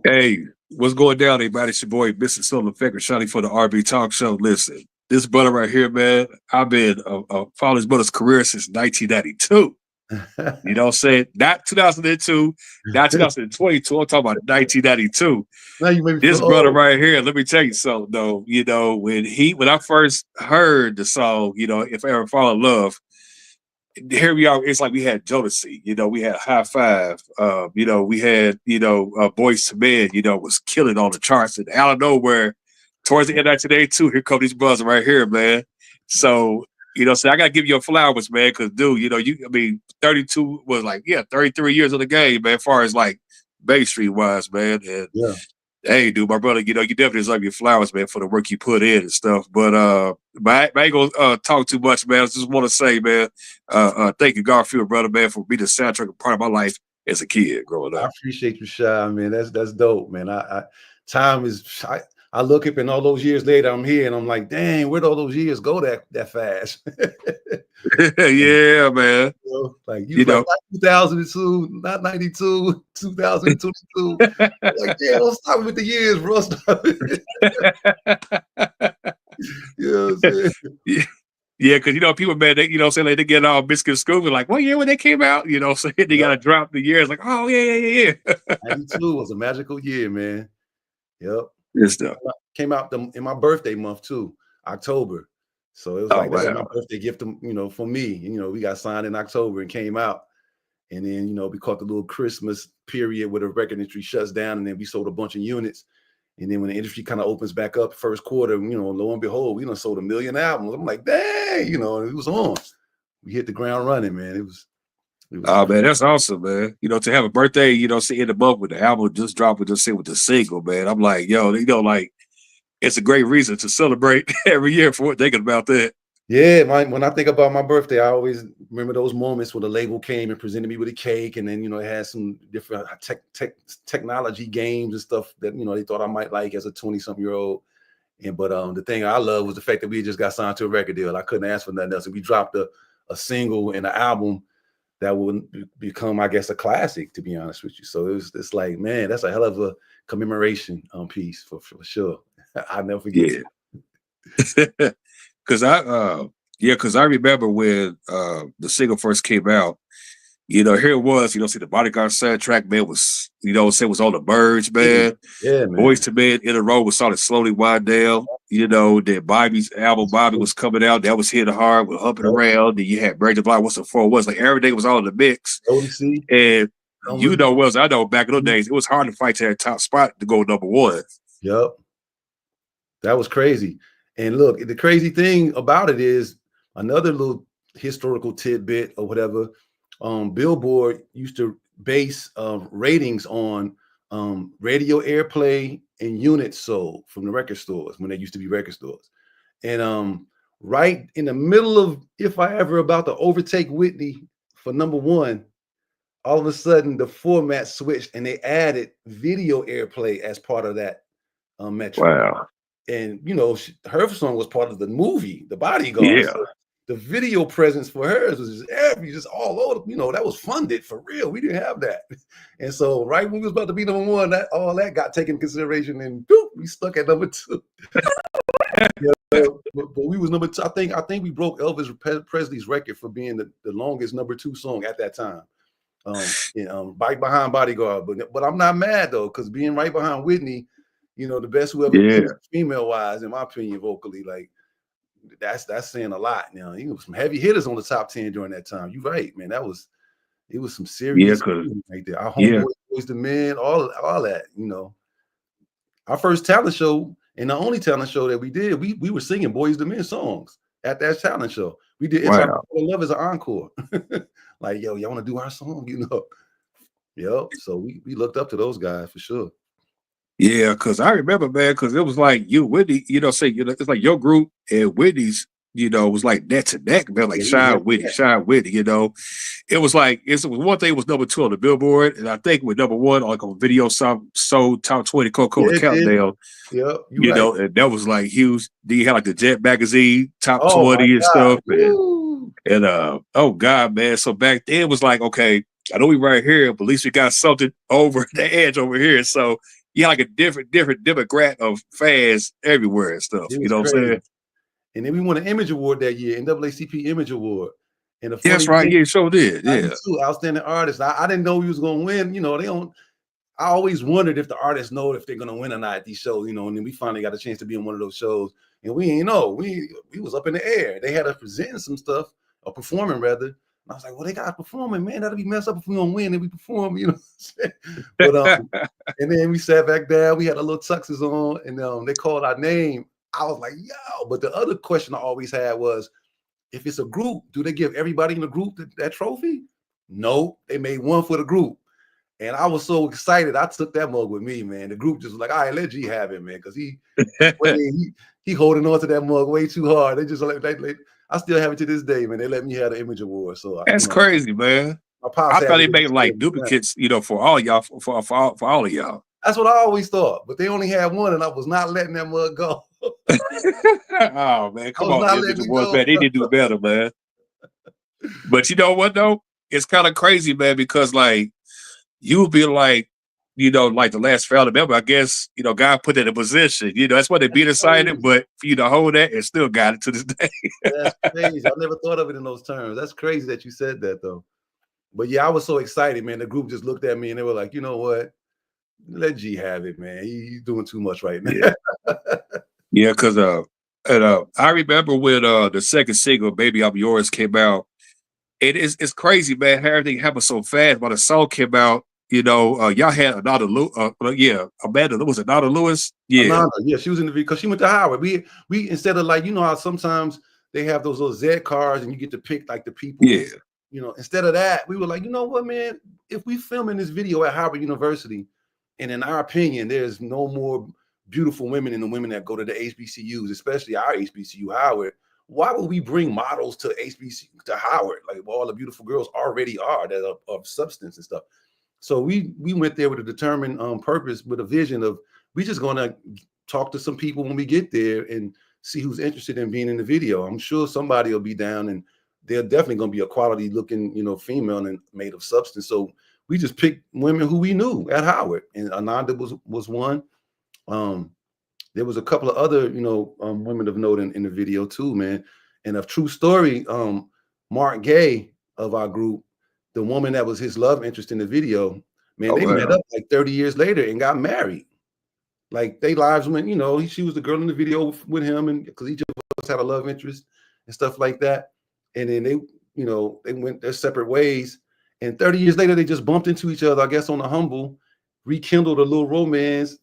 Hey, what's going down, everybody? It's your boy, Mr. Solar Effect, Shiny for the RB Talk Show. Listen, this brother right here, man, I've been following his brother's career since 1992. You know what I'm saying? Not 2002, not 2022. I'm talking about 1992. Now you made me This feel brother old. right here, let me tell you something, though. When I first heard the song, If I Ever Fall in Love, here we are. It's like we had Jodeci, we had High Five, we had, Boys to Men, was killing on the charts. And out of nowhere, towards the end of 1982, here come these brothers right here, man. So, so I got to give you your flowers, man, because, dude, 32 was like, 33 years of the game, man, as far as like mainstream wise, man. And Yeah. hey, dude, my brother, you definitely deserve your flowers, man, for the work you put in and stuff. But I ain't gonna talk too much, man. I just want to say, man, thank you, Garfield, brother, man, for being a soundtrack and part of my life as a kid growing I up. appreciate you, Shy, man. That's dope, man. Time is I look up and all those years later, I'm here and I'm like, dang, where'd all those years go that fast? Yeah, man. Like you You was like know, 2002, not 92, 2022. Like, yeah, don't stop with the years, bro. Stop it. You know what I'm saying? yeah, because people, man, they saying like, they get all biscuit school like, what year when they came out? Saying they gotta drop the years, like, oh yeah. 92 was a magical year, man. Yep. Good stuff. Came out in my birthday month too, October. So it was Oh like that was my wow. birthday gift, for me. We got signed in October and came out. And then, we caught the little Christmas period where the record industry shuts down, and then we sold a bunch of units. And then when the industry kind of opens back up first quarter, lo and behold, we done sold 1 million albums. I'm like, dang, it was on. We hit the ground running, man. It was Oh man, that's awesome, man. To have a birthday, see in the month with the album just dropped with the single, man. I'm like, yo, like it's a great reason to celebrate every year for thinking about that. Yeah, when I think about my birthday, I always remember those moments when the label came and presented me with a cake, and then it had some different technology games and stuff that they thought I might like as a 20-something-year-old. But the thing I love was the fact that we just got signed to a record deal. I couldn't ask for nothing else. And we dropped a single and an album that would become, I guess, a classic, to be honest with you. So it's like, man, that's a hell of a commemoration piece for sure. I'll never forget. Yeah. Because I remember when the single first came out. Here it was. See the Bodyguard soundtrack, man, was was on the Birds, man. Yeah, man. Boys to Men in a row was started slowly wind down. Then Bobby's album, Bobby was coming out. That was hitting hard with Humping Around. Then you had Break the Block, What's the 4 was like everything was all in the mix. And I know back in those days, it was hard to fight to that top spot to go number one. Yep. That was crazy. And look, the crazy thing about it is another little historical tidbit or whatever. Billboard used to base ratings on radio airplay and units sold from the record stores when they used to be record stores. And right in the middle of If I Ever about to overtake Whitney for number one, all of a sudden the format switched and they added video airplay as part of that metric. Wow. And her song was part of the movie, The Bodyguard. Yeah. So the video presence for hers was just all over. That was funded for real. We didn't have that. And so right when we was about to be number one, all that got taken into consideration, and we stuck at number two. But we was number two. I think we broke Elvis Presley's record for being the longest number two song at that time. Right behind Bodyguard. But I'm not mad though, because being right behind Whitney, the best whoever female wise, in my opinion, vocally, like that's saying a lot. Some heavy hitters on the top 10 during that time. You're right, man. It was some serious right there. Our homeboys, Boys to Men, all that. Our first talent show and the only talent show that we did, we were singing Boys to Men songs at that talent show. We did It's Our Love as an encore. Like, yo, y'all want to do our song? Yep. So we looked up to those guys for sure. Yeah, because I remember, man, because it was like you, Whitney, it's like your group and Whitney's, was like neck to neck, man, like Shai Whitney. It was like, it was one thing was number 2 on the Billboard, and I think with number 1 like on video sold top 20 Coca-Cola Countdown. Yeah, and that was like huge. Then you had like the Jet magazine top 20 and stuff, and oh God, man. So back then it was like, okay, I know we right here, but at least we got something over the edge over here. So you had like a different demographic of fans everywhere and stuff. It You was know what I'm saying? crazy. And then we won an Image Award that year, NAACP Image Award. And the That's funny right. thing, Yeah, sure did. I did Yeah. too, outstanding artist. I didn't know he was gonna win. You know, they don't. I always wondered if the artists know if they're gonna win or not at these shows. You know, and then we finally got a chance to be on one of those shows, and we ain't know. We was up in the air. They had us presenting some stuff, or performing rather. And I was like, well, they got us performing, man. That'll be messed up if we don't win and we perform. You know, but and then we sat back down. We had a little tuxes on, and they called our name. I was like, yo. But the other question I always had was, if it's a group, do they give everybody in the group that trophy? No, they made one for the group. And I was so excited. I took that mug with me, man. The group just was like, all right, let G have it, man. Because he holding on to that mug way too hard. They just I still have it to this day, man. They let me have the Image Award. So That's crazy, man. my pops I had thought they it. made like duplicates, you know, for all y'all, for all of y'all. That's what I always thought. But they only had one, and I was not letting that mug go. Oh man, come on, Image Awards, man. They did do better, man. But you know what though? It's kind of crazy, man, because like you would be like, you know, like the last family member, I guess, you know, God put it in a position. You know, that's why they beat excited, but for you to hold that and still got it to this day. That's crazy. I never thought of it in those terms. That's crazy that you said that though. But yeah, I was so excited, man. The group just looked at me and they were like, you know what? Let G have it, man. He's doing too much right now. Yeah, because I remember when the second single, "Baby I'm Yours," came out. It's crazy, man. How everything happened so fast. When the song came out, you know, y'all had Ananda Lewis. Amanda was it Ananda Lewis? Yeah, Ananda, yeah, she was in the video because she went to Howard. We instead of like, you know how sometimes they have those little Z cars and you get to pick like the people. yeah. You know, instead of that, we were like, you know what, man? If we filming this video at Howard University, and in our opinion, there's no more beautiful women than the women that go to the HBCUs, especially our HBCU Howard. Why would we bring models to HBCU to Howard? Like all the beautiful girls already are that are of substance and stuff. So we went there with a determined purpose, with a vision of we just gonna talk to some people when we get there and see who's interested in being in the video. I'm sure somebody will be down, and they're definitely gonna be a quality looking, you know, female and made of substance. So we just picked women who we knew at Howard, and Ananda was one. There was a couple of other, you know, women of note in the video too, man. And a true story, Mark Gay of our group, the woman that was his love interest in the video, man, they met up like 30 years later and got married. Like they lives went, you know, she was the girl in the video with him, and because each of us had a love interest and stuff like that. And then they, you know, they went their separate ways. And 30 years later, they just bumped into each other, I guess, on the humble, rekindled a little romance,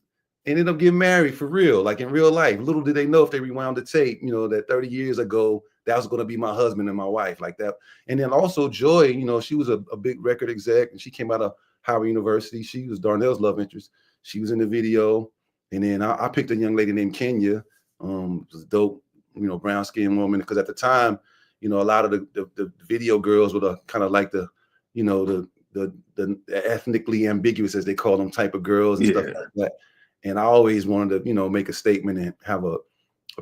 ended up getting married for real, like in real life. Little did they know, if they rewound the tape, you know, that 30 years ago, that was going to be my husband and my wife, like that. And then also Joy, you know, she was a big record exec, and she came out of Howard University. She was Darnell's love interest. She was in the video. And then I picked a young lady named Kenya, was a dope, you know, brown skinned woman, because at the time, you know, a lot of the video girls were kind of like the, you know, the ethnically ambiguous, as they call them, type of girls and stuff like that. And I always wanted to, you know, make a statement and have a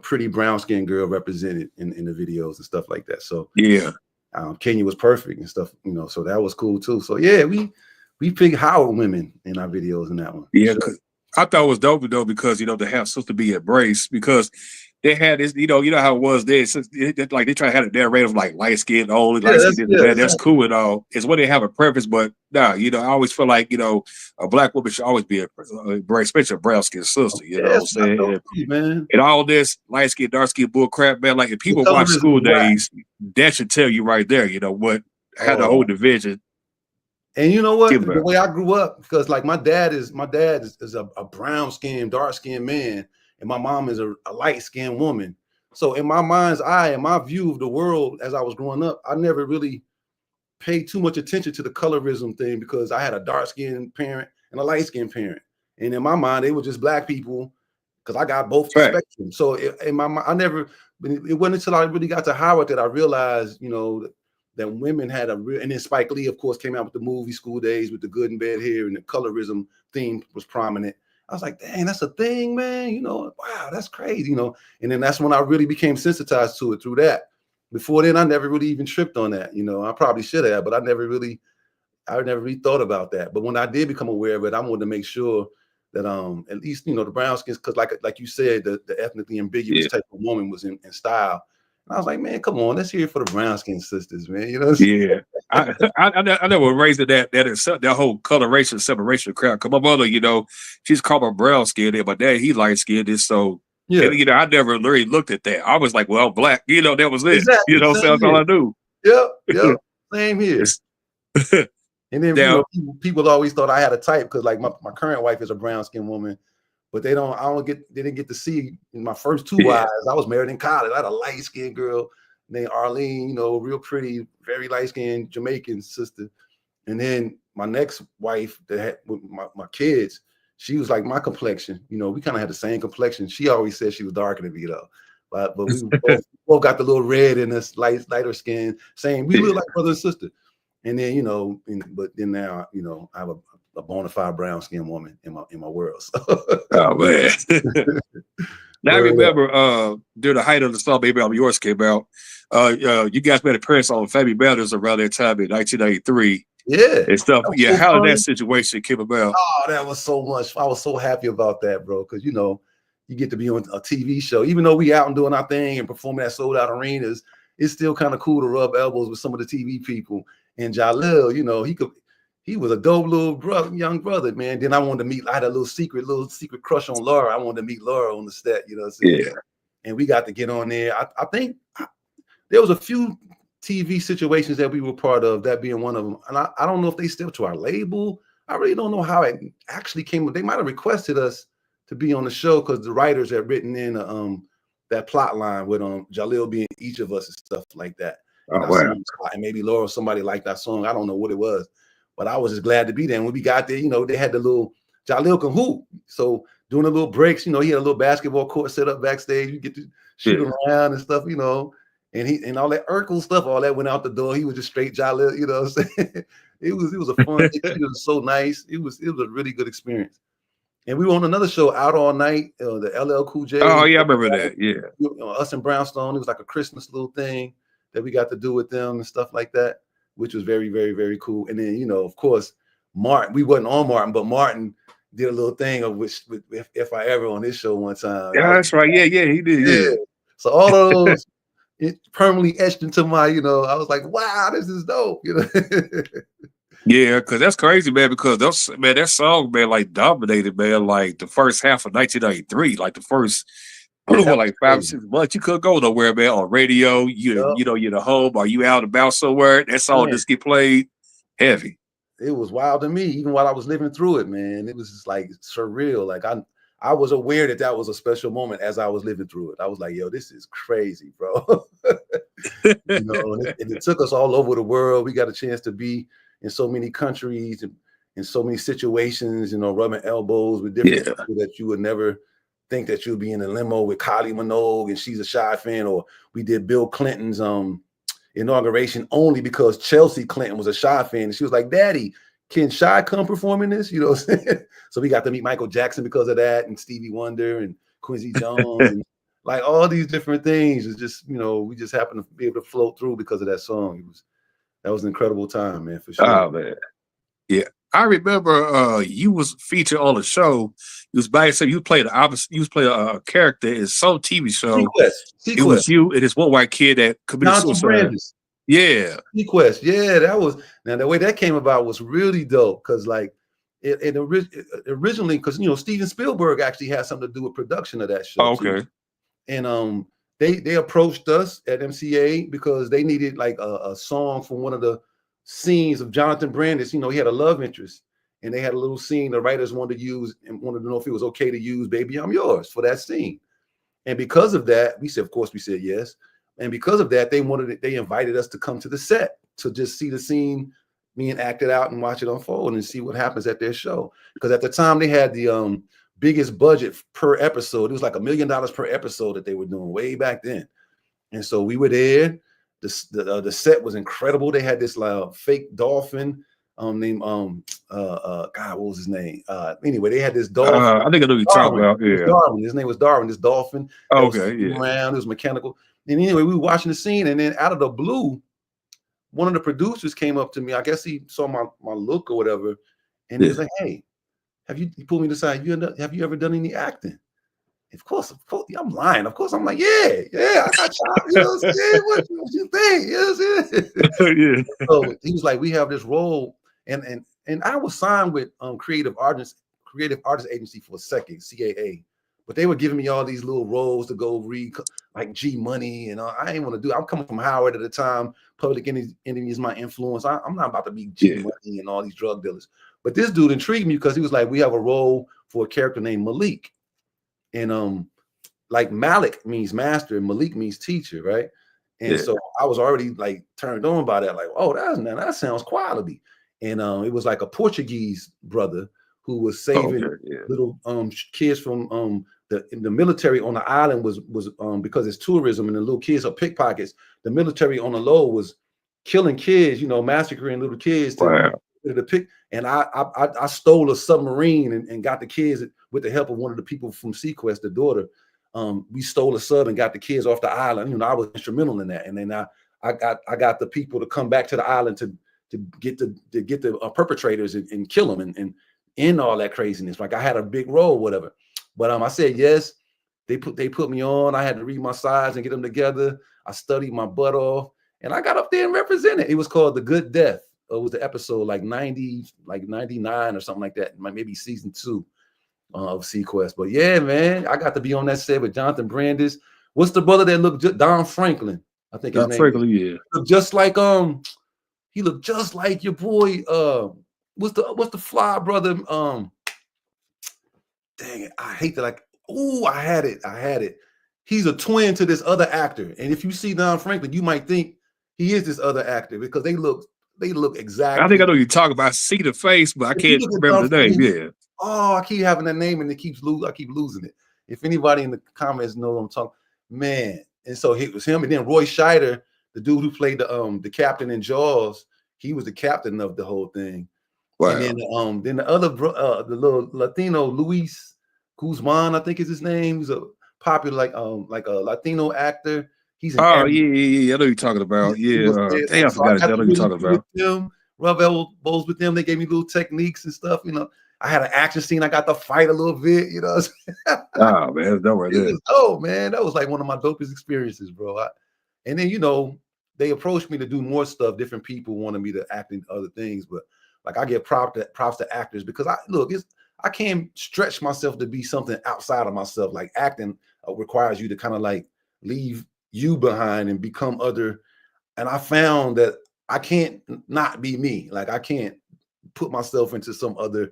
pretty brown skinned girl represented in the videos and stuff like that. So Yeah. Kenya was perfect and stuff, you know, so that was cool too. So yeah, we picked Howard women in our videos in that one. Yeah, because I thought it was dope though, because you know, to have sister be embraced, because they had this, you know how it was there. Like they try to have a narrative like light skin only, light skin, that's cool and all. It's when they have a purpose, but nah, you know, I always feel like, you know, a black woman should always be embraced, especially a brown skin sister. You know what I'm saying? Man. And all this light skin, dark skin bull crap, man. Like if people watch School Days, that should tell you right there, you know, how the whole division. And you know what? The way I grew up, because like my dad is a brown skinned, dark skinned man, and my mom is a light skinned woman. So in my mind's eye and my view of the world as I was growing up, I never really paid too much attention to the colorism thing, because I had a dark skinned parent and a light skinned parent, and in my mind they were just black people, because I got both spectrum. So in my mind, it wasn't until I really got to Howard that I realized, you know, that women had a real, and then Spike Lee, of course, came out with the movie School Days with the good and bad hair, and the colorism theme was prominent. I was like, dang, that's a thing, man. You know, wow, that's crazy, you know. And then that's when I really became sensitized to it through that. Before then, I never really even tripped on that. You know, I probably should have, but I never really thought about that. But when I did become aware of it, I wanted to make sure that at least the brown skins, because like you said, the ethnically ambiguous type of woman was in style. And I was like, man, come on, let's hear it for the brown skin sisters, man. You know what I'm saying? I never raised that whole coloration separation crowd. Cause my mother, she's called my brown skinned, and my dad, he light skinned, and so and, I never really looked at that. I was like, well, I'm black, that was it. Exactly. So that's all I knew. Yep. Same here. And then now, people always thought I had a type because like my current wife is a brown skinned woman, but they didn't get to see in my first two wives. I was married in college. I had a light skinned girl named Arlene, real pretty, very light skinned Jamaican sister. And then my next wife that had with my kids, she was like my complexion. We kind of had the same complexion. She always said she was darker than me though. But we both got the little red in us, lighter skin. Same, we look like brother and sister. And then, but then now, I have a bona fide brown skinned woman in my world. So. Oh man. Now I remember during the height of the song Baby I'm Yours came out, you guys made an appearance on Family Matters around that time in 1993. Yeah. And stuff. Yeah, how did that situation came about? Oh, that was so much. I was so happy about that, bro. Because you get to be on a TV show. Even though we out and doing our thing and performing at sold out arenas, it's still kind of cool to rub elbows with some of the TV people. And Jalil, he was a dope little young brother, man. Then I had a little secret crush on Laura. I wanted to meet Laura on the set, Yeah. And we got to get on there. I think there was a few TV situations that we were part of, that being one of them. And I don't know if they still to our label. I really don't know how it actually came. They might have requested us to be on the show because the writers had written in that plot line with Jalil being each of us and stuff like that. And, and maybe Laura or somebody liked that song. I don't know what it was, but I was just glad to be there. And when we got there, they had the little Jalil can hoop. So doing the little breaks, he had a little basketball court set up backstage. You get to shoot around and stuff, and all that Urkel stuff, all that went out the door. He was just straight Jalil, you know what I'm saying? It was a fun. It was so nice. It was a really good experience. And we were on another show, Out All Night, the LL Cool J. Oh yeah, I remember that. Yeah, us and Brownstone. It was like a Christmas little thing that we got to do with them and stuff like that, which was very, very, very cool. And then, of course, Martin, we wasn't on Martin, but Martin did a little thing of with If I Ever on this show one time. Yeah, that's right. Yeah, he did. Yeah. So all of those, it permanently etched into my, I was like, wow, this is dope. Yeah, because that's crazy, man, because that song, man, like dominated, man, like the first half of 1993, like the first like 5 or 6 months, you couldn't go nowhere, man. On radio, you're at home, or you out about somewhere. That song just get played heavy. It was wild to me, even while I was living through it, man. It was just like surreal. Like I was aware that was a special moment as I was living through it. I was like, yo, this is crazy, bro. And it took us all over the world. We got a chance to be in so many countries and in so many situations, rubbing elbows with different people that you would never think that you'll be in a limo with Kylie Minogue and she's a SHAI fan, or we did Bill Clinton's inauguration only because Chelsea Clinton was a SHAI fan, and she was like, Daddy, can SHAI come perform in this? So we got to meet Michael Jackson because of that, and Stevie Wonder and Quincy Jones and like all these different things. It's just, we just happened to be able to float through because of that song. That was an incredible time, man, for sure. Oh man. Yeah. I remember you was featured on the show. You was by yourself. You played the opposite. You was playing a character in some TV show. Sequest. It was you and this one white kid that committed suicide. Yeah. Sequest. Yeah, that was. Now the way that came about was really dope because like it originally, because Steven Spielberg actually had something to do with production of that show. Oh, okay. Too. And they approached us at MCA because they needed like a song from one of the scenes of Jonathan Brandis. He had a love interest, and they had a little scene the writers wanted to use and wanted to know if it was okay to use Baby I'm Yours for that scene. And because of that, we said yes. And because of that, they invited us to come to the set to just see the scene being acted out and watch it unfold and see what happens at their show. Because at the time they had the biggest budget per episode. It was like $1 million per episode that they were doing way back then. And so we were there. The set was incredible. They had this fake dolphin named God, what was his name? Anyway, they had this dolphin. I think I know what you're talking about. Yeah, Darwin. His name was Darwin. This dolphin. Okay, yeah. Around. It was mechanical. And anyway, we were watching the scene, and then out of the blue, one of the producers came up to me. I guess he saw my look or whatever, and he was like, "Hey, he pulled me to the side. Have you ever done any acting? Of course, I'm lying. Of course, I'm like, yeah, I got shot. You know what I'm saying? What you think? You know what I'm saying? Yeah. So he was like, we have this role, and I was signed with Creative Artists Agency for a second, CAA, but they were giving me all these little roles to go read, like G Money, and I ain't want to do. I'm coming from Howard at the time. Public Enemy is my influence. I'm not about to be G Money and all these drug dealers. But this dude intrigued me because he was like, we have a role for a character named Malik. And like Malik means master and Malik means teacher, right? And so I was already like turned on by that, like, oh, that sounds quality. And it was like a Portuguese brother who was saving little kids from the military on the island was because it's tourism and the little kids are pickpockets. The military on the low was killing kids, massacring little kids to pick. And I stole a submarine and got the kids with the help of one of the people from Sequest, the daughter. We stole a sub and got the kids off the island. I was instrumental in that. And then I got the people to come back to the island to get the perpetrators and kill them and end all that craziness. Like I had a big role, whatever. But I said yes. They put me on. I had to read my sides and get them together. I studied my butt off, and I got up there and represented. It was called The Good Death. It was the episode like 99 or something like that. Maybe season 2 of Sequest. But yeah, man, I got to be on that set with Jonathan Brandis. What's the brother that looked Don Franklin? I think his name. Franklin, yeah. Looked just like he looked just like your boy. What's the fly brother? Dang it, I hate that. I had it. He's a twin to this other actor, and if you see Don Franklin, you might think he is this other actor because they look exactly. I think I know you're talking about. I see the face, but I can't remember the name. Yeah. Oh, I keep having that name and I keep losing it. If anybody in the comments knows what I'm talking, man. And so it was him, and then Roy Scheider, the dude who played the captain in Jaws, he was the captain of the whole thing. Wow. And then the other the little Latino Luis Guzman, I think is his name. He's a popular like a Latino actor. He's yeah. I know you're talking about. Yeah, damn, I forgot I know you're talking about. Rub elbows with them. They gave me little techniques and stuff. I had an action scene. I got to fight a little bit. Oh man, don't worry. Oh man, that was like one of my dopest experiences, bro. And then they approached me to do more stuff. Different people wanted me to act in other things, but like I give props to actors because I can't stretch myself to be something outside of myself. Like acting requires you to kind of like leave you behind and become other. And I found that I can't not be me. Like I can't put myself into some other.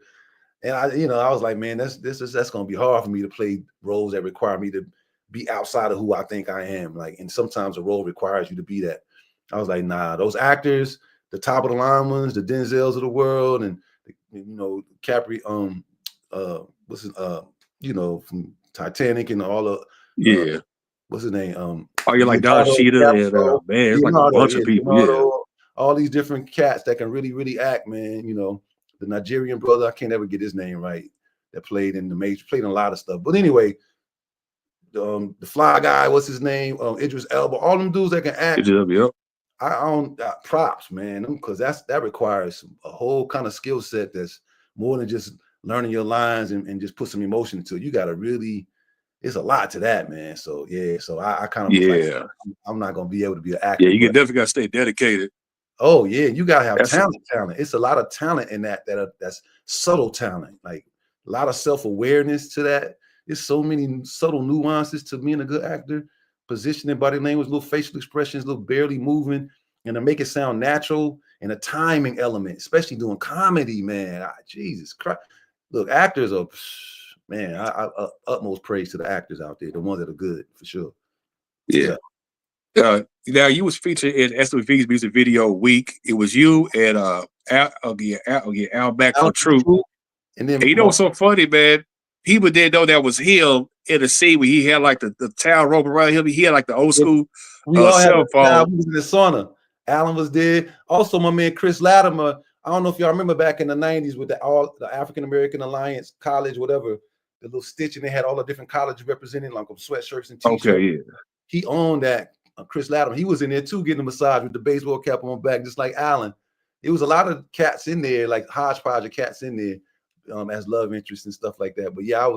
And I was like, man, that's going to be hard for me to play roles that require me to be outside of who I think I am. Like, and sometimes a role requires you to be that. I was like, nah, those actors, the top of the line ones, the Denzels of the world, and Capri, what's his, from Titanic and all of what's his name? You're like Don Cheadle and man, it's like a bunch of people, all these different cats that can really, really act, man. The Nigerian brother, I can't ever get his name right, that played in played in a lot of stuff. But anyway, the fly guy, what's his name? Idris Elba, all them dudes that can act. I don't props, man, because that requires a whole kind of skill set that's more than just learning your lines and just put some emotion into it. You got to really, it's a lot to that, man. So yeah, so I kind of like, I'm not gonna be able to be an actor. Yeah, you definitely got to stay dedicated. Oh yeah, you gotta have talent. It's a lot of talent in that's subtle talent, like a lot of self-awareness to that. There's so many subtle nuances to being a good actor. Positioning, body language, little facial expressions, little barely moving, and to make it sound natural, and a timing element, especially doing comedy, man. Jesus Christ. Look, actors are, man, I utmost praise to the actors out there, the ones that are good, for sure. Yeah. Now you was featured in SWV's music video week. It was you and Al Back for Truth. And then what's so funny, man? People didn't know that was him in the scene where he had like the towel rope around him. He had like the old school cell phone. We was in the sauna. Alan was there. Also, my man Chris Latimer. I don't know if y'all remember back in the 90s with the African American Alliance College, whatever, the little stitching. They had all the different colleges represented, like sweatshirts and t-shirts. Okay, yeah. He owned that. Chris Latimer. He was in there too, getting a massage with the baseball cap on back, just like Alan. It was a lot of cats in there, like hodgepodge of cats in there. as love interest and stuff like that. But yeah, I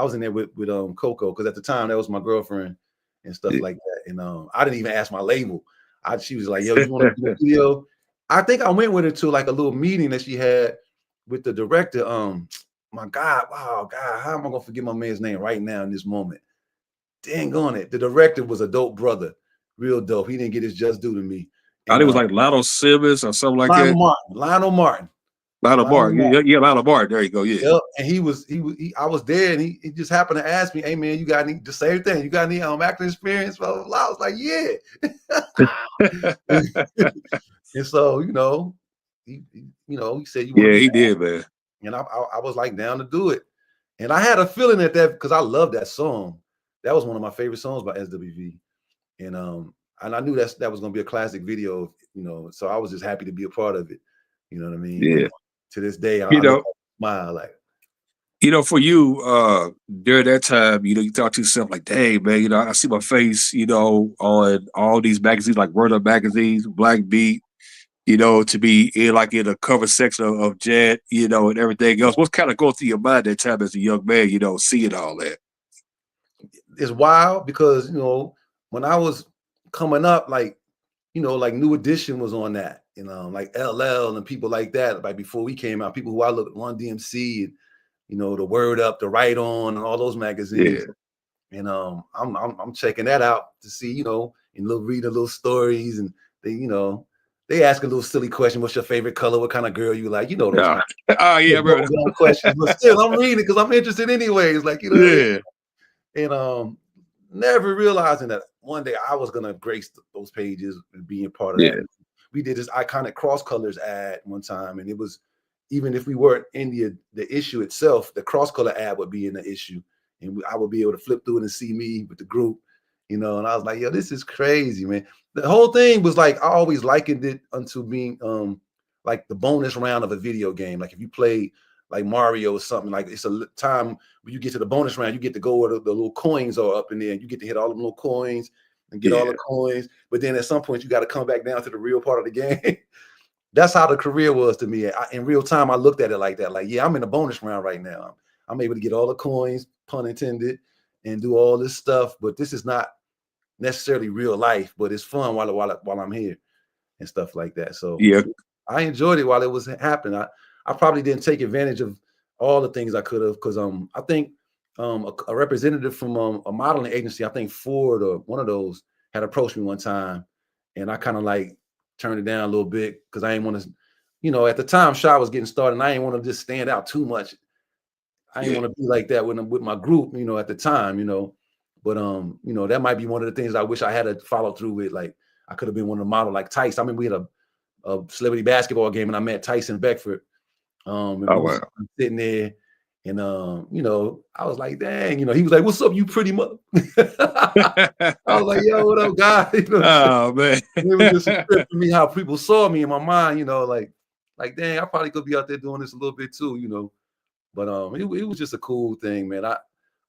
was in there with Coco, because at the time that was my girlfriend and stuff like that. And I didn't even ask my label. She was like, "Yo, you want to do a video?" I think I went with her to like a little meeting that she had with the director. My God, wow, God, how am I gonna forget my man's name right now in this moment? Dang on it. The director was a dope brother, real dope. He didn't get his just due to me. I And think it was like Lionel Simmons or something like that. Lionel Martin. Lionel Martin. Yeah, Lionel Martin. There you go. Yeah. Yep. And I was there, and he just happened to ask me, "Hey man, you got any the same thing? You got any acting experience?" Blah, blah, blah. I was like, "Yeah." And so, he said, "You want to Yeah, be he did, man. And I was like down to do it. And I had a feeling that because I love that song. That was one of my favorite songs by SWV. And I knew that was gonna be a classic video, so I was just happy to be a part of it. You know what I mean? Yeah. And to this day, You I look know, at smile like, for you, during that time, you thought to yourself like, dang, man, I see my face, on all these magazines like Word Up magazines, Black Beat, to be in a cover section of Jet, and everything else. What's kind of going through your mind that time as a young man, seeing all that? it's wild because when I was coming up, like New Edition was on that, like LL and people like that, like before we came out, people who I looked at, Run DMC and the Word Up, the Right On, and all those magazines. Yeah. And I'm checking that out to see, and read a little stories, and they ask a little silly question: "What's your favorite color? What kind of girl you like?" Those kind oh yeah, of questions. But still, I'm reading it because I'm interested anyways. Like yeah. And never realizing that one day I was gonna grace those pages and being part of that. We did this iconic cross colors ad one time, and it was, even if we weren't in the issue itself, the cross color ad would be in the issue, and I would be able to flip through it and see me with the group, and I was like, "Yo, this is crazy, man." The whole thing was like, I always likened it unto being like the bonus round of a video game. Like if you play like Mario or something, like it's a time when you get to the bonus round, you get to go where the little coins are up in there, and you get to hit all the little coins and get all the coins. But then at some point, you got to come back down to the real part of the game. That's how the career was to me. In real time, I looked at it like that. Like, yeah, I'm in the bonus round right now. I'm able to get all the coins, pun intended, and do all this stuff. But this is not necessarily real life, but it's fun while I'm here and stuff like that. So yeah, I enjoyed it while it was happening. I probably didn't take advantage of all the things I could have, because I think a representative from a modeling agency, I think Ford or one of those, had approached me one time, and I kind of like turned it down a little bit because I didn't want to, at the time SHAI was getting started, and I didn't want to just stand out too much. I didn't want to be like that with my group, at the time, But that might be one of the things I wish I had to follow through with. Like I could have been one of the model like Tyson. I mean, we had a celebrity basketball game, and I met Tyson Beckford. And we was sitting there, and I was like, dang, he was like, "What's up, you pretty mother?" I was like, "Yo, what up, guy?" Oh man, it was just a trip for me how people saw me in my mind, like dang, I probably could be out there doing this a little bit too, But it was just a cool thing, man.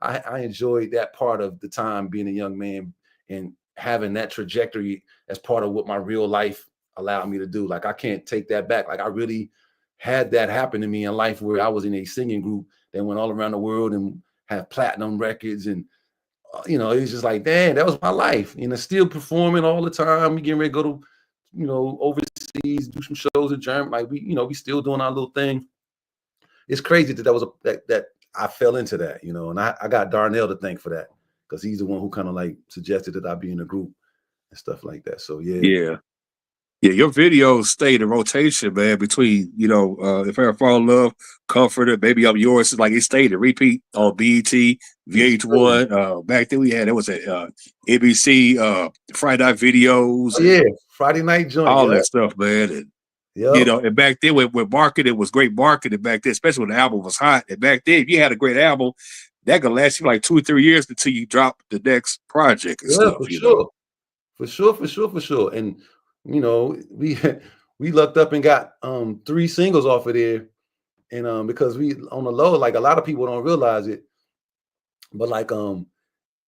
I enjoyed that part of the time being a young man and having that trajectory as part of what my real life allowed me to do. Like I can't take that back. Like I really had that happen to me in life, where I was in a singing group that went all around the world and had platinum records, and it was just like, damn, that was my life. Still performing all the time. We getting ready to go to, overseas, do some shows in Germany. Like we still doing our little thing. It's crazy that I fell into that, and I got Darnell to thank for that, because he's the one who kind of like suggested that I be in a group and stuff like that. So yeah. Your videos stayed in rotation, man. Between If I Ever Fall in Love, Comforter, Baby I'm Yours, like it stayed in repeat on BET, VH1. Back then we had it was a NBC Friday night videos. Friday night joint, all that stuff, man. And and back then with marketing, it was great marketing back then, especially when the album was hot. And back then, if you had a great album, that could last you like 2 or 3 years until you drop the next project and stuff. For sure. And we lucked up and got 3 singles off of there. And because we on the low, like a lot of people don't realize it, but like on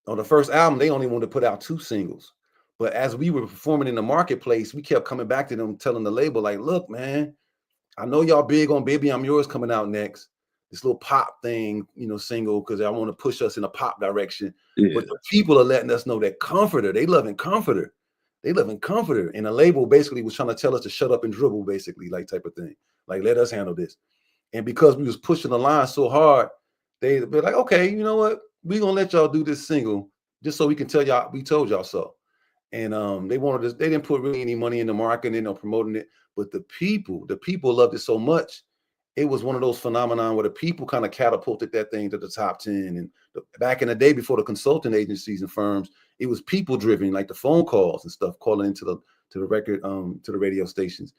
the first album, they only wanted to put out 2 singles. But as we were performing in the marketplace, we kept coming back to them, telling the label, like, look, man, I know y'all big on Baby I'm Yours coming out next, this little pop thing, single, because I want to push us in a pop direction. Yeah. But the people are letting us know that Comforter, they loving Comforter. They loving Comforter. And the label basically was trying to tell us to shut up and dribble, basically, like type of thing. Like, let us handle this. And because we was pushing the line so hard, they'd be like, okay, you know what? We're gonna let y'all do this single just so we can tell y'all we told y'all so. And they wanted us, they didn't put really any money into marketing or promoting it, but the people loved it so much. It was one of those phenomenon where the people kind of catapulted that thing to the top 10. And back in the day, before the consulting agencies and firms, it was people driven, like the phone calls and stuff, calling into the record, to the radio stations.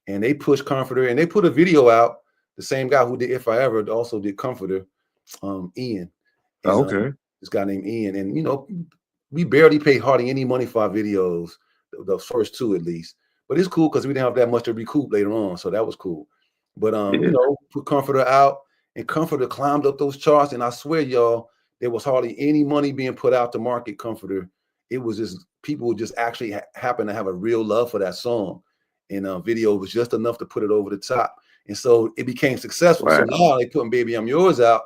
And they pushed Comforter, and they put a video out. The same guy who did If I Ever also did Comforter, Ian. And, Okay. This guy named Ian. And we barely paid hardly any money for our videos, the first two at least. But it's cool because we didn't have that much to recoup later on, so that was cool. But put Comforter out, and Comforter climbed up those charts. And I swear, y'all, there was hardly any money being put out to market Comforter. It was just people would just actually happen to have a real love for that song, and video was just enough to put it over the top. And so it became successful. Wow. So now they putting Baby I'm Yours out.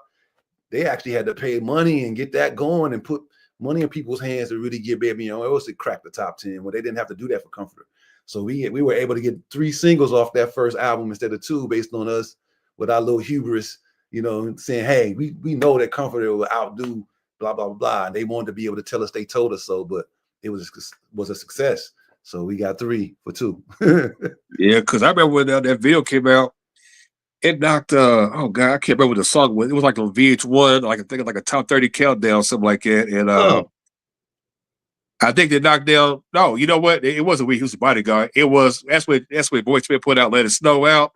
They actually had to pay money and get that going and put money in people's hands to really get Baby I'm Yours to crack the top 10. Well, they didn't have to do that for Comforter. So we were able to get 3 singles off that first album instead of 2, based on us with our little hubris, saying, hey, we know that Comforter will outdo blah, blah, blah. And they wanted to be able to tell us they told us so, but it was a success. So we got 3 for 2. Yeah, because I remember when that video came out, it knocked, oh God, I can't remember what the song was. It was like a VH1, like I think like a top 30 countdown, something like that. And I think they knocked down. No, you know what? It wasn't We Who's the Bodyguard. It was that's what Boy Smith put out, Let It Snow Out.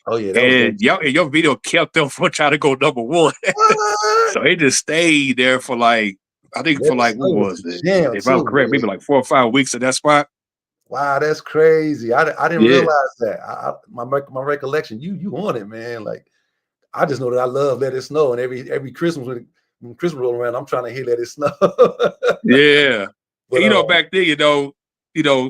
Oh yeah, that and your video kept them from trying to go number 1. So it just stayed there for like, I think for like, what was it? If I'm correct, maybe like 4 or 5 weeks in that spot. Wow, that's crazy. I didn't realize that. My recollection, you on it, man. Like, I just know that I love Let It Snow, and every Christmas when Christmas roll around, I'm trying to hear Let It Snow. Yeah. But, back then,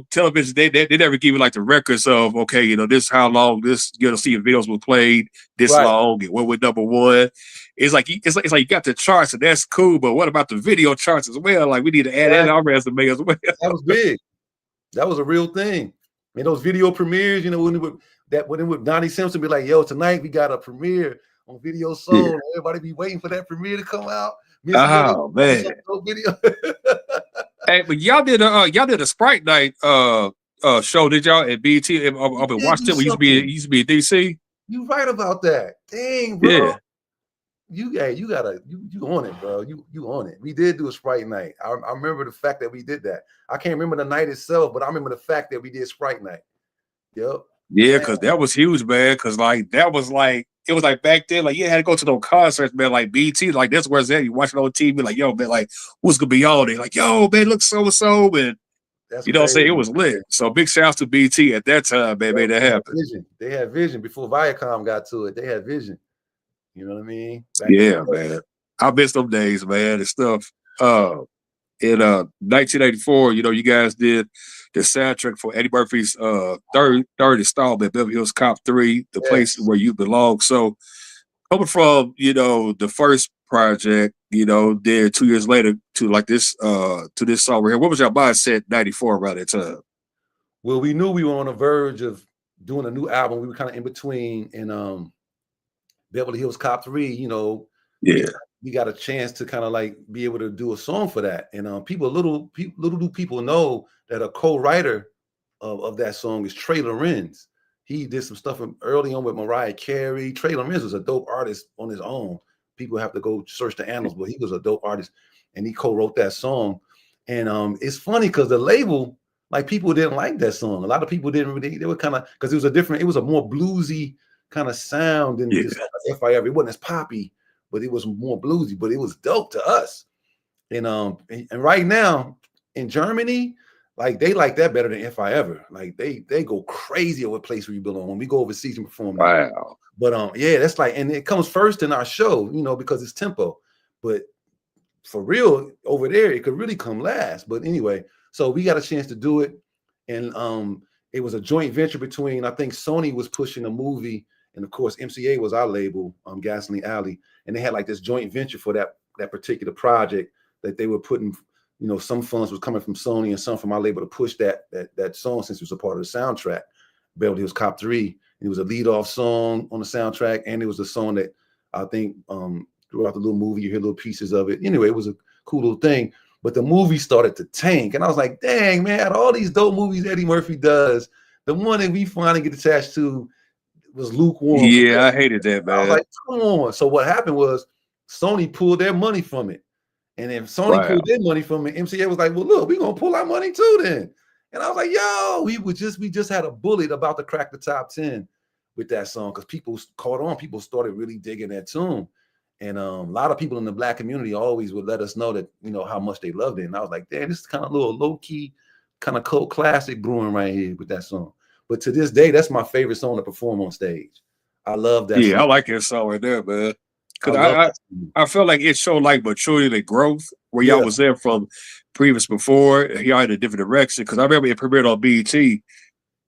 television, they never give you like the records of, okay, this is how long this, see if videos were played this long and what was number 1. It's like you got the charts, and that's cool, but what about the video charts as well? Like, we need to add that in our resume as well. That was big. That was a real thing. I mean, those video premieres, when with Donnie Simpson be like, yo, tonight we got a premiere on Video Soul. Yeah. Everybody be waiting for that premiere to come out. Oh man. Video. Hey, but y'all did a Sprite Night show, did y'all, at BT up in Washington? We used to be in DC. You right about that. Dang, bro. Yeah. You on it, bro. You on it. We did do a Sprite Night. I remember the fact that we did that. I can't remember the night itself, but I remember the fact that we did Sprite Night. Yep. Yeah, because that was huge, man. Because like that was like, it was like back then, like you had to go to those concerts, man. Like BT, like that's where it's at. You watch it on TV, like, yo, man, like who's gonna be on there? Like, yo, man, look so and so, and you know what I'm saying? It was lit. So big shouts to BT at that time, man. Made that happen. They had vision before Viacom got to it. They had vision. You know what I mean? Yeah, man. I miss them days, man, and stuff. In 1984, you guys did the soundtrack for Eddie Murphy's third installment, Beverly Hills Cop 3, The Place Where You Belong. So coming from, the first project, then 2 years later to like this, to this song right here, what was your mindset 94 around that time? Well, we knew we were on the verge of doing a new album. We were kind of in between, and Beverly Hills Cop 3, we got a chance to kind of like be able to do a song for that. And little do people know that a co-writer of that song is Trey Lorenz. He did some stuff early on with Mariah Carey. Trey Lorenz was a dope artist on his own. People have to go search the annals, but he was a dope artist, and he co-wrote that song. And it's funny because the label, like, people didn't like that song. A lot of people didn't really. They were kind of, because it was a more bluesy kind of sound than just If I Ever. It wasn't as poppy, but it was more bluesy, but it was dope to us. And right now in Germany, like, they like that better than If I Ever. Like, they go crazy over Place Where You Belong when we go overseas and perform. Wow. But that's like, and it comes first in our show, because it's tempo. But for real, over there, it could really come last. But anyway, so we got a chance to do it. And it was a joint venture between, I think Sony was pushing a movie, and of course MCA was our label, Gasoline Alley, and they had like this joint venture for that particular project that they were putting, you know, some funds was coming from Sony and some from our label to push that song, since it was a part of the soundtrack. Beverly Hills Cop 3. It was a lead-off song on the soundtrack, and it was a song that I think throughout the little movie you hear little pieces of it. Anyway, it was a cool little thing. But the movie started to tank, and I was like, dang, man, out of all these dope movies Eddie Murphy does, the one that we finally get attached to was lukewarm. Yeah, I hated that, man. I was like, come on. So what happened was Sony pulled their money from it. And if Sony pulled their money from it, MCA was like, well, look, we're going to pull our money too then. And I was like, yo, we just had a bullet about to crack the top 10 with that song, because people caught on. People started really digging that tune. And a lot of people in the Black community always would let us know that, you know, how much they loved it. And I was like, damn, this is kind of a little low-key, kind of cult classic brewing right here with that song. But to this day, that's my favorite song to perform on stage. I love that song. I like that song right there, man. Because I felt like it showed like maturity and growth, where y'all was there from previous before. Y'all in a different direction. Because I remember it premiered on BET,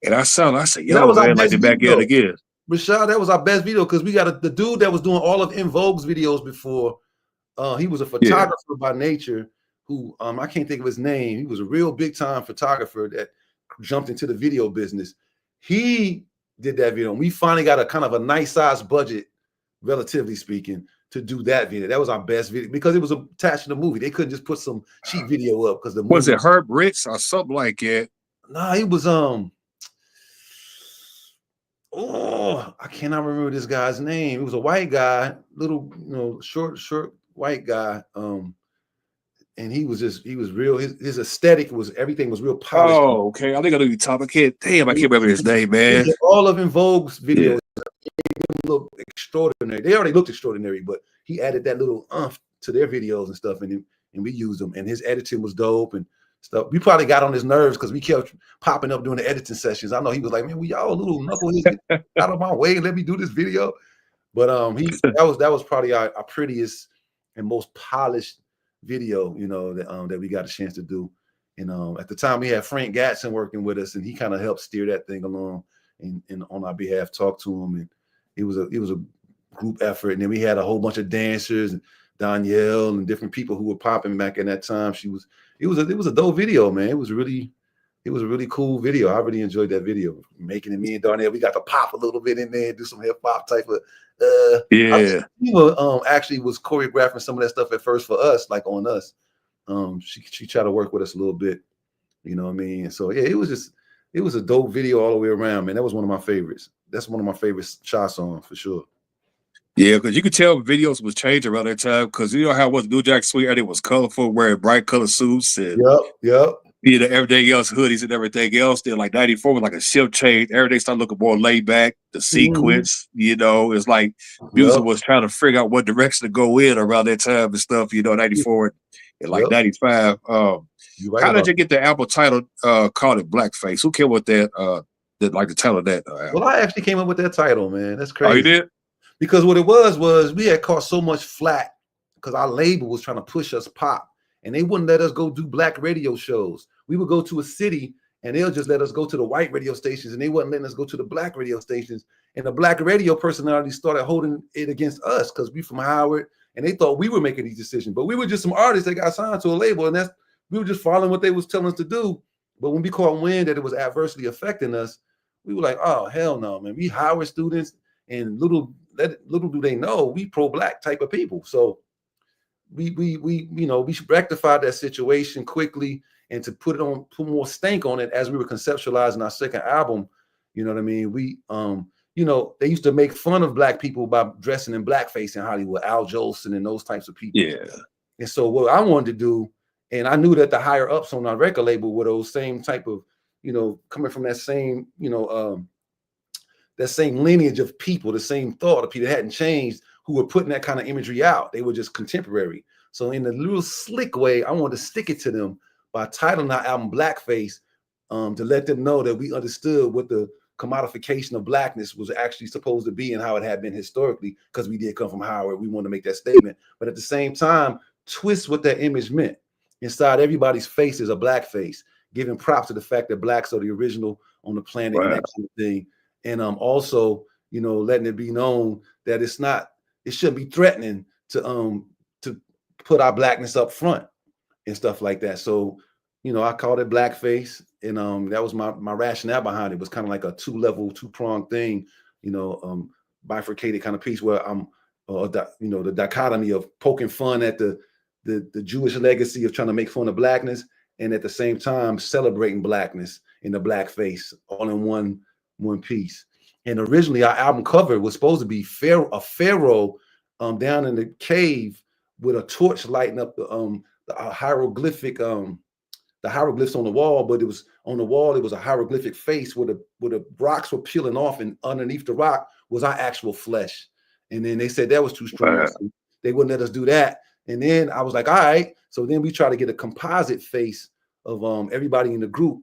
and I said, yo, that was man, like the back end again. Rashad, that was our best video, because we got the dude that was doing all of En Vogue's videos before. He was a photographer by nature who, I can't think of his name. He was a real big time photographer that jumped into the video business. He did that video, and we finally got a kind of a nice size budget, relatively speaking, to do that video. That was our best video because it was attached to the movie. They couldn't just put some cheap video up because the movie was it Herb Ritz or something like that? Nah, he was I cannot remember this guy's name. He was a white guy, little, you know, short white guy. And he was real. His aesthetic was, everything was real polished. Oh, okay. I think I know you're talking. I can't remember his name, man. All of En Vogue's videos look extraordinary. They already looked extraordinary, but he added that little to their videos and stuff, and we used them. And his editing was dope and stuff. We probably got on his nerves because we kept popping up during the editing sessions. I know he was like, man, we y'all little knuckleheads, get out of my way, let me do this video. But that was probably our prettiest and most polished video, you know, that we got a chance to do. And at the time we had Frank Gatson working with us, and he kind of helped steer that thing along and on our behalf, talk to him. And it was a group effort. And then we had a whole bunch of dancers and Danielle and different people who were popping back in that time. It was a dope video, man. It was a really cool video. I really enjoyed that video. Making it, me and Darnell, we got to pop a little bit in there, do some hip hop type of yeah. She actually was choreographing some of that stuff at first for us, like on us. She tried to work with us a little bit, you know what I mean? And so yeah, it was a dope video all the way around, man. That was one of my favorites. That's one of my favorite SHAI songs for sure. Yeah, because you could tell videos was changing around that time, because you know how it was New Jack Sweet, and it was colorful, wearing bright color suits and yep. You know, everything else, hoodies and everything else. Then like 94 was like a shift change. Everything started looking more laid back. The sequence, you know, it's like music was trying to figure out what direction to go in around that time and stuff, you know, 94 and like 95. How did you get the album title called it Blackface? Who came with that? Like the title of that album? Well, I actually came up with that title, man. That's crazy. Oh, you did? Because what it was we had caught so much flack because our label was trying to push us pop. And they wouldn't let us go do black radio shows. We would go to a city and they'll just let us go to the white radio stations, and they wasn't letting us go to the black radio stations. And the black radio personalities started holding it against us because we from Howard, and they thought we were making these decisions. But we were just some artists that got signed to a label, and we were just following what they was telling us to do. But when we caught wind that it was adversely affecting us, we were like, oh, hell no, man. We Howard students, and little do they know, we pro-black type of people. So we rectified that situation quickly, and to put more stank on it as we were conceptualizing our second album. You know what I mean? We they used to make fun of black people by dressing in blackface in Hollywood, Al Jolson and those types of people. Yeah. And so what I wanted to do, and I knew that the higher ups on our record label were those same type of, coming from that same, that same lineage of people, the same thought of people that hadn't changed, who were putting that kind of imagery out. They were just contemporary. So in a little slick way, I wanted to stick it to them by titling our album Blackface, to let them know that we understood what the commodification of blackness was actually supposed to be and how it had been historically, because we did come from Howard. We wanted to make that statement, but at the same time, twist what that image meant. Inside everybody's face is a black face, giving props to the fact that blacks are the original on the planet, and that kind of thing. And also letting it be known that it shouldn't be threatening to put our blackness up front and stuff like that. So, I called it blackface, and that was my rationale behind it. It was kind of like a two-pronged thing, bifurcated kind of piece where I'm, the dichotomy of poking fun at the Jewish legacy of trying to make fun of blackness, and at the same time celebrating blackness in the blackface, all in one piece. And originally our album cover was supposed to be a pharaoh down in the cave with a torch lighting up the hieroglyphic the hieroglyphs on the wall, but it was on the wall, it was a hieroglyphic face where the rocks were peeling off, and underneath the rock was our actual flesh. And then they said that was too strong. So they wouldn't let us do that. And then I was like, all right. So then we try to get a composite face of everybody in the group,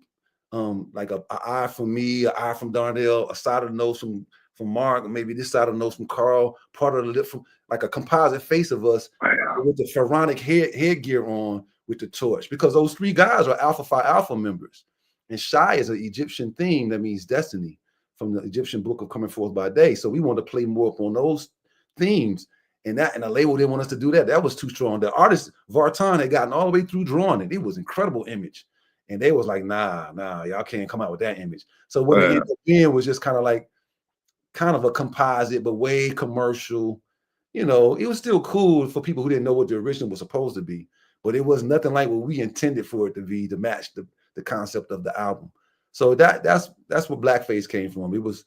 like a eye from me, an eye from Darnell, a side of the nose from Mark, maybe this side of the nose from Carl, part of the lip from, like a composite face of us with the pharaonic headgear on with the torch, because those three guys are Alpha Phi Alpha members. And Shai is an Egyptian theme that means destiny from the Egyptian book of Coming Forth by Day. So we wanted to play more up on those themes. And the label didn't want us to do that. That was too strong. The artist Vartan had gotten all the way through drawing it. It was an incredible image. And they was like, nah, y'all can't come out with that image. So what it ended up being was just kind of a composite, but way commercial. It was still cool for people who didn't know what the original was supposed to be, but it was nothing like what we intended for it to be, to match the concept of the album. So that's where blackface came from. It was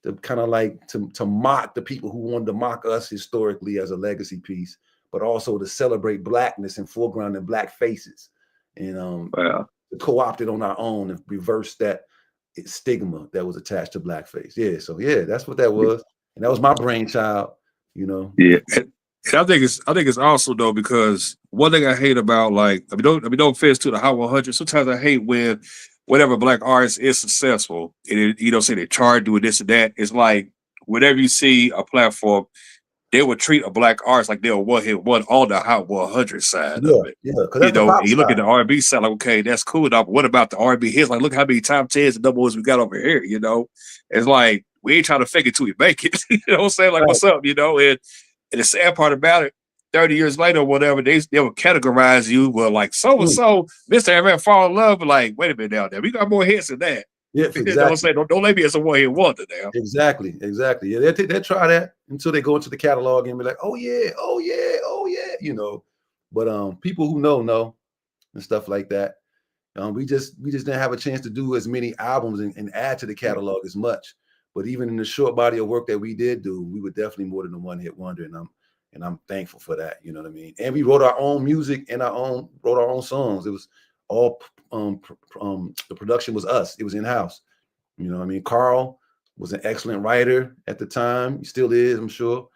to kind of like to mock the people who wanted to mock us historically as a legacy piece, but also to celebrate blackness and foreground and black faces, and to co-opt it on our own and reverse that stigma that was attached to blackface. Yeah, so yeah, that's what that was, and that was my brainchild. Yeah, and I think it's also though, because one thing I hate about, like, no offense to the Hot 100. Sometimes I hate when whatever black artist is successful, and say they charge doing this and that. It's like whenever you see a platform, they would treat a black artist like they're one on the Hot 100 side of it. Yeah, because that's the pop and you look at the R&B side, like, okay, that's cool enough. But what about the R&B hits? Like, look how many top 10s and double ones we got over here. It's like we ain't trying to fake it till we make it. You know what I'm saying? Like, what's up? And the sad part about it, 30 years later or whatever, they will categorize you. Well, like, so-and-so, Mr. Ever fall in love. But like, wait a minute now, we got more hits than that. Yeah, exactly. You know what I'm saying? Don't let me as a one-hit wonder now. Exactly. Yeah, they try that until they go into the catalog and be like, oh yeah. But people who know and stuff like that. We just didn't have a chance to do as many albums and add to the catalog as much. But even in the short body of work that we did do, we were definitely more than a one-hit wonder, and I'm thankful for that. You know what I mean? And we wrote our own music and wrote our own songs. It was all the production was us. It was in-house. You know what I mean? Carl was an excellent writer at the time. He still is, I'm sure.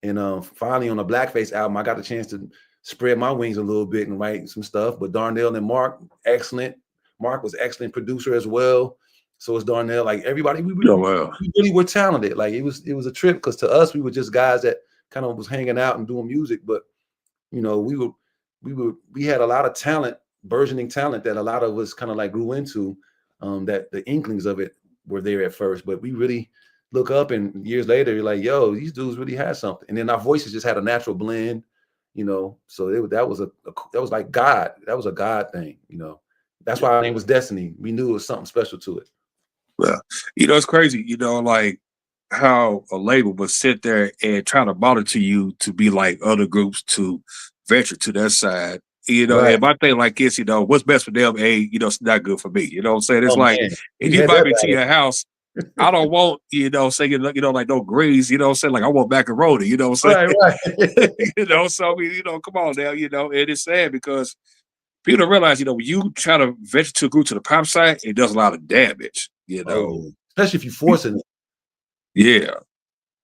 And finally on the Blackface album, I got the chance to spread my wings a little bit and write some stuff. But Darnell and Mark, excellent. Mark was excellent producer as well. So is Darnell. Like everybody, we really were talented. Like it was a trip, because to us, we were just guys that kind of was hanging out and doing music. But we had a lot of talent, burgeoning talent that a lot of us kind of like grew into. That the inklings of it were there at first, but we really look up, and years later, you're like, yo, these dudes really had something. And then our voices just had a natural blend, So that was like God. That was a God thing, That's why our name was Destiny. We knew it was something special to it. Well, it's crazy, like how a label would sit there and try to monitor you to be like other groups, to venture to that side. Right. And my thing like this, what's best for them, it's not good for me. You know what I'm saying? It's like, man. if you invite me to your house, I don't want, saying, like no grease, you know what I'm saying? Like I want macaroni, you know what I'm saying? Right. So come on now, and it's sad because people don't realize, when you try to venture to a group to the pop side, it does a lot of damage, Especially if you're forcing it. Yeah.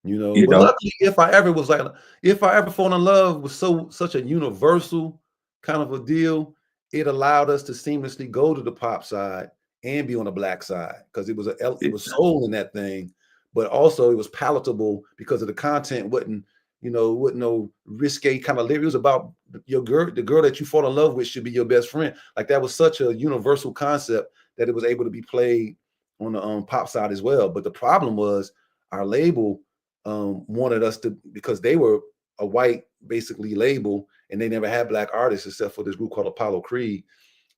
But luckily, if I ever fall in love with such a universal kind of a deal, it allowed us to seamlessly go to the pop side and be on the black side, because it was soul in that thing, but also it was palatable because of the content. Wasn't no risque kind of lyrics. It was about the girl that you fall in love with should be your best friend. Like that was such a universal concept that it was able to be played on the pop side as well. But the problem was our label wanted us to, because they were a white basically label and they never had black artists except for this group called Apollo Creed.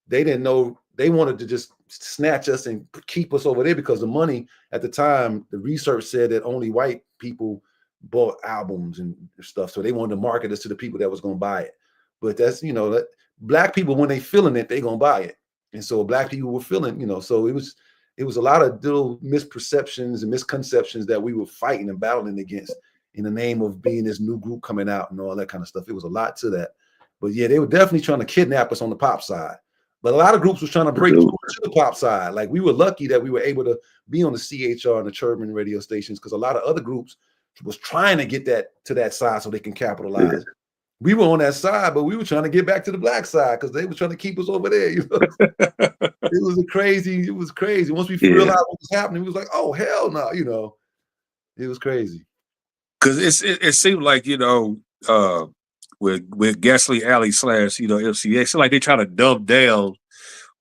They didn't know, they wanted to just snatch us and keep us over there because the money at the time, the research said that only white people bought albums and stuff. So they wanted to market us to the people that was going to buy it. But that's, that black people, when they feeling it, they going to buy it. And so black people were feeling, so it was a lot of little misperceptions and misconceptions that we were fighting and battling against in the name of being this new group coming out and all that kind of stuff. It was a lot to that. But yeah, they were definitely trying to kidnap us on the pop side. But a lot of groups was trying to break through to the pop side. Like we were lucky that we were able to be on the CHR and the Churban radio stations because a lot of other groups was trying to get that to that side so they can capitalize. Yeah. We were on that side, but we were trying to get back to the black side because they were trying to keep us over there. It was crazy. Once we realized what was happening, we was like, oh, hell no, it was crazy. Because it seemed like, with Gasoline Alley / MCX, like they try to dumb down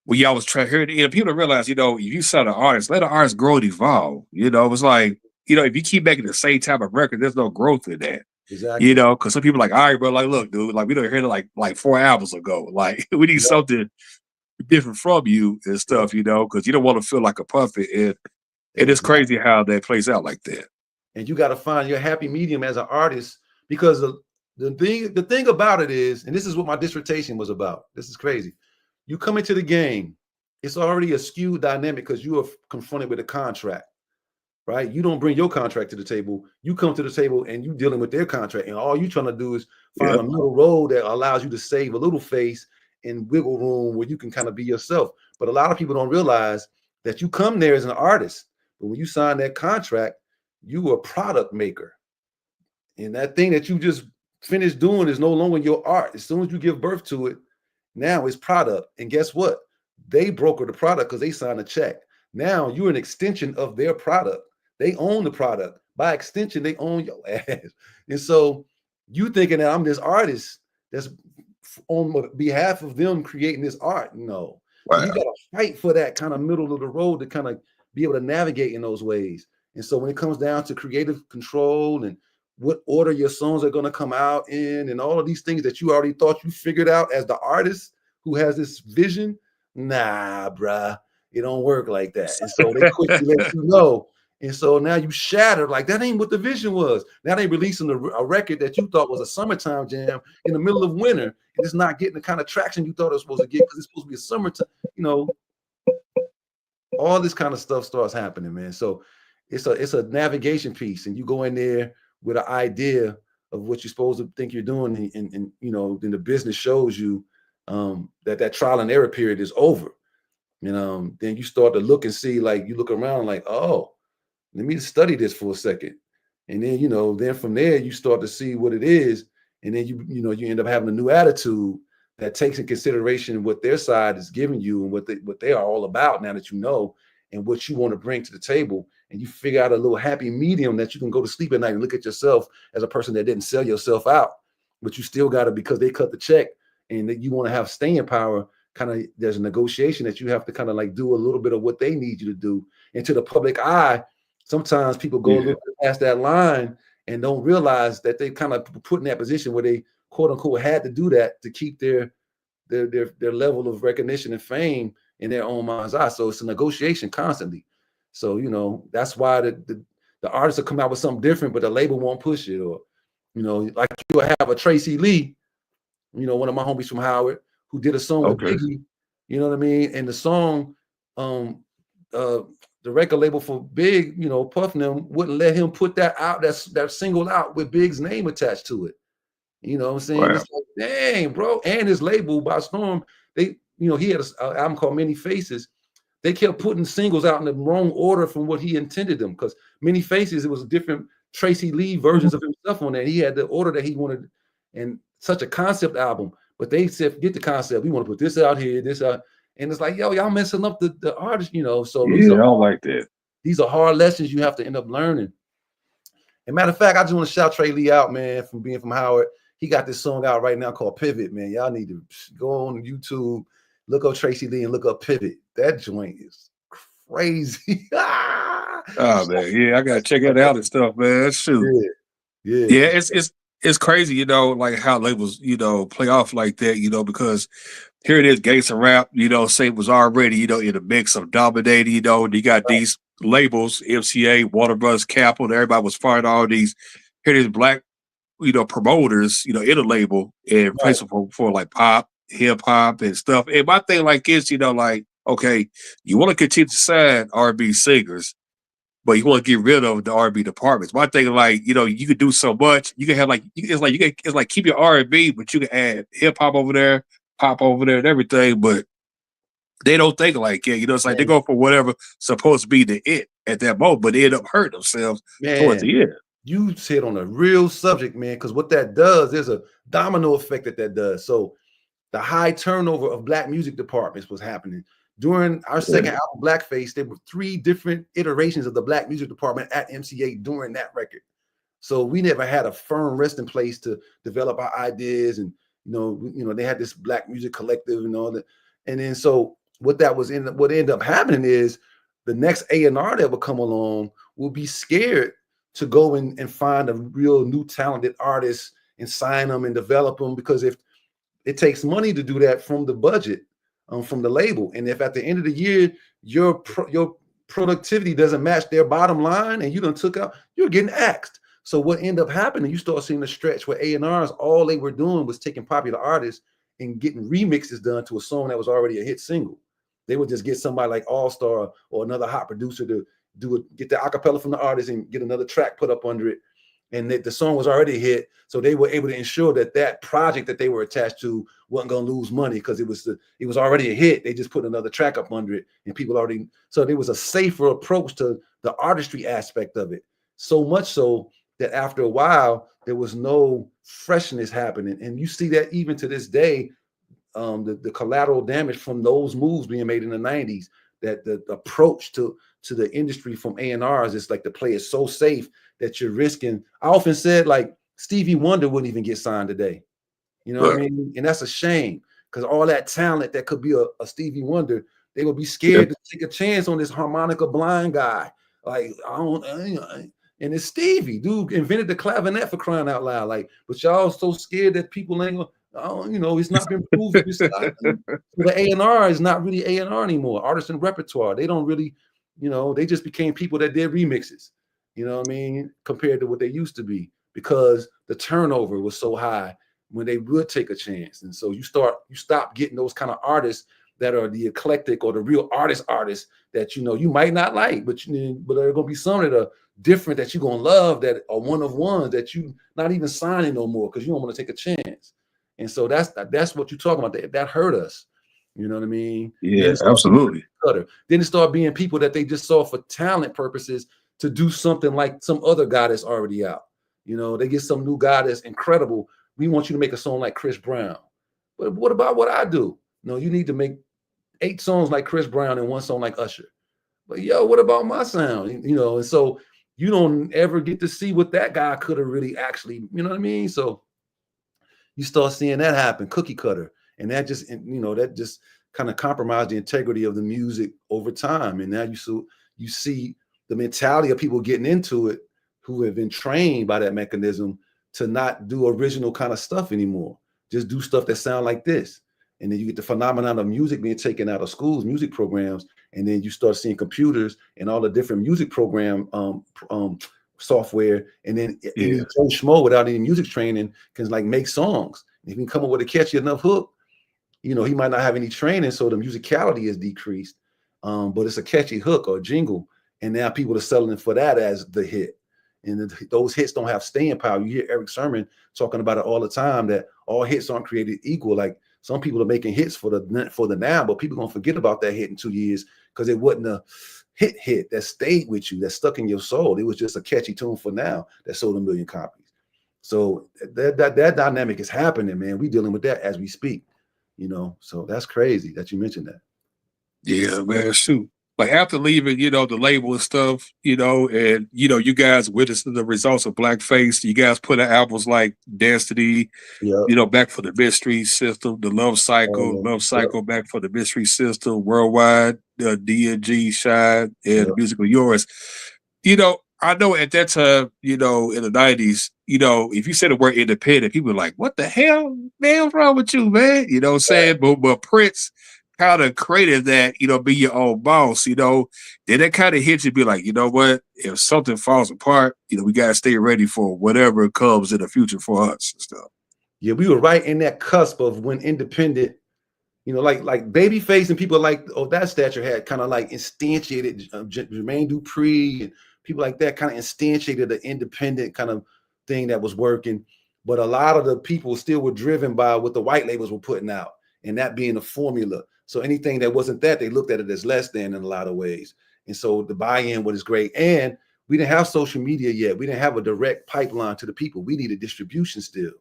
when y'all was trying to hear, people realize, if you sign an artist, let an artist grow and evolve. It was like, if you keep making the same type of record, there's no growth in that. Exactly. Because some people are like, all right, bro, like, look, dude, like we don't hear it like 4 albums ago. Like we need something different from you and stuff, because you don't want to feel like a puppet. And it's crazy how that plays out like that. And you got to find your happy medium as an artist, because the thing about it is, and this is what my dissertation was about. This is crazy. You come into the game, it's already a skewed dynamic because you are confronted with a contract, right? You don't bring your contract to the table. You come to the table and you dealing with their contract, and all you trying to do is find a middle road that allows you to save a little face and wiggle room where you can kind of be yourself. But a lot of people don't realize that you come there as an artist, but when you sign that contract, you are a product maker. And that thing that you just finished doing is no longer your art. As soon as you give birth to it, now it's product. And guess what? They broker the product because they signed a check. Now you're an extension of their product. They own the product. By extension, they own your ass. And so you thinking that I'm this artist that's on behalf of them creating this art. No. Wow. So you got to fight for that kind of middle of the road to kind of be able to navigate in those ways. And so when it comes down to creative control and what order your songs are going to come out in and all of these things that you already thought you figured out as the artist who has this vision, nah, bruh, it don't work like that. And so they quickly let you know. And so now you shattered, like that ain't what the vision was. Now they releasing a record that you thought was a summertime jam in the middle of winter, and it's not getting the kind of traction you thought it was supposed to get because it's supposed to be a summertime, all this kind of stuff starts happening, man. So it's a navigation piece, and you go in there with an idea of what you're supposed to think you're doing, and then the business shows you that trial and error period is over. Then you start to look and see, like you look around like, oh, let me study this for a second. And then, then from there you start to see what it is. And then you end up having a new attitude that takes in consideration what their side is giving you and what they are all about now that and what you want to bring to the table. And you figure out a little happy medium that you can go to sleep at night and look at yourself as a person that didn't sell yourself out, but you still got to, because they cut the check and that you want to have staying power, kind of there's a negotiation that you have to kind of like do a little bit of what they need you to do. And to the public eye, sometimes people go a little bit past that line and don't realize that they kind of put in that position where they quote unquote had to do that to keep their level of recognition and fame in their own mind's eye. So it's a negotiation constantly. So, that's why the artists will come out with something different, but the label won't push it. Or, like you'll have a Tracy Lee, one of my homies from Howard, who did a song with Biggie, you know what I mean? And the song, the record label for Big, Puff and them wouldn't let him put that out, that single out with Big's name attached to it. You know what I'm saying? Wow. It's like, dang, bro. And his label by Storm, he had an album called Many Faces. They kept putting singles out in the wrong order from what he intended them, because Many Faces, it was different Tracy Lee versions of himself on that. He had the order that he wanted, and such a concept album. But they said, forget the concept. We want to put this out here, this out. And it's like, yo, y'all messing up the artist, So I don't like that. These are hard lessons you have to end up learning. And matter of fact, I just want to shout Trey Lee out, man, from being from Howard. He got this song out right now called Pivot, man. Y'all need to go on YouTube, look up Tracy Lee and look up Pivot. That joint is crazy. Oh man, yeah, I gotta check it out and stuff, man. Shoot. Yeah, yeah, Yeah, for it's crazy, like how labels, play off like that, because here it is, gangsta rap, say was already, in a mix of dominating, and you got these labels, MCA, Warner Bros. Capitol, and everybody was firing all these. Here it is, black, promoters, in a label and right. placing for like pop, hip hop, and stuff. And my thing like is, like, okay, you want to continue to sign R&B singers, but you want to get rid of the R&B departments. My thing, like, you could do so much. You can have like, it's like keep your R&B, but you can add hip hop over there, pop over there, and everything. But they don't think like it. It's like they Man, go for whatever supposed to be the it at that moment, but they end up hurting themselves towards man, the end. you hit on a real subject, man, because what that does, there's a domino effect that does. So the high turnover of black music departments was happening. During our second album, Blackface, there were 3 different iterations of the black music department at MCA during that record. So we never had a firm resting place to develop our ideas. And, they had this black music collective and all that. And then so what ended up happening is the next A&R that would come along will be scared to go and find a real new talented artist and sign them and develop them, because if it takes money to do that from the budget, from the label. And if at the end of the year, your productivity doesn't match their bottom line and you done took out, you're getting axed. So what ended up happening, you start seeing a stretch where A&Rs, all they were doing was taking popular artists and getting remixes done to a song that was already a hit single. They would just get somebody like All Star or another hot producer to get the acapella from the artist and get another track put up under it. And the song was already a hit, so they were able to ensure that project that they were attached to wasn't going to lose money because it was already a hit. They just put another track up under it, and people already. So there was a safer approach to the artistry aspect of it. So much so that after a while, there was no freshness happening, and you see that even to this day, the collateral damage from those moves being made in the '90s. That the approach to the industry from A&Rs is like the play is so safe that you're risking. I often said like Stevie Wonder wouldn't even get signed today. You know what I mean? And that's a shame because all that talent that could be a Stevie Wonder, they would be scared to take a chance on this harmonica blind guy. Like, and it's Stevie, dude, invented the clavinet for crying out loud. Like, but y'all so scared that people ain't gonna, it's not been proven. So the A&R is not really A&R anymore. Artists and repertoire. They don't really, they just became people that did remixes. You know what I mean? Compared to what they used to be, because the turnover was so high when they would take a chance. And so you stop getting those kind of artists that are the eclectic or the real artists that you might not like, but there are gonna be some that are different that you're gonna love, that are one of ones that you not even signing no more because you don't want to take a chance. And so that's what you're talking about. That hurt us. You know what I mean? Yeah, absolutely. Then it started being people that they just saw for talent purposes to do something like some other guy that's already out. They get some new guy that's incredible. We want you to make a song like Chris Brown. But what about what I do? No, you need to make 8 songs like Chris Brown and 1 song like Usher. But what about my sound? And so you don't ever get to see what that guy could have really actually, you know what I mean? So you start seeing that happen, cookie cutter. And that just kind of compromised the integrity of the music over time. And now you see the mentality of people getting into it who have been trained by that mechanism to not do original kind of stuff anymore. Just do stuff that sound like this. And then you get the phenomenon of music being taken out of schools, music programs, and then you start seeing computers and all the different music program software, and then any Joe Schmo without any music training can like make songs. If he can come up with a catchy enough hook, he might not have any training, so the musicality is decreased. But it's a catchy hook or jingle, and now people are selling for that as the hit. And those hits don't have staying power. You hear Eric Sermon talking about it all the time, that all hits aren't created equal. Like some people are making hits for the now, but people gonna forget about that hit in 2 years because it wasn't a hit that stayed with you, that stuck in your soul. It was just a catchy tune for now that sold 1 million copies. So that dynamic is happening, man. We dealing with that as we speak. So that's crazy that you mentioned that. Yeah, man, shoot. like after leaving, you know, the label and stuff, you know, and you know, you guys witnessed the results of Blackface. You guys put out albums like Destiny, Yep. you know, Back for the Mystery System, The Love Cycle, Yep. Back for the Mystery System, Worldwide, DNG, SHAI, and The Yep. Musical Yours. You know, I know at that time, you know, in the 90s, you know, if you said the word independent, people were like, what the hell, man, what's wrong with you, man? You know what I'm saying? But Prince kind of created that, you know, be your own boss, you know. Then that kind of hit you, be like, you know what? If something falls apart, you know, we got to stay ready for whatever comes in the future for us and stuff. Yeah, we were right in that cusp of when independent, you know, like Babyface and people like of that stature had kind of like instantiated Jermaine Dupri and people like that kind of instantiated the independent kind of thing that was working. But a lot of the people still were driven by what the white labels were putting out, and that being the formula. So anything that wasn't that, they looked at it as less than in a lot of ways. And so the buy-in was great. And we didn't have social media yet. We didn't have a direct pipeline to the people. We needed distribution still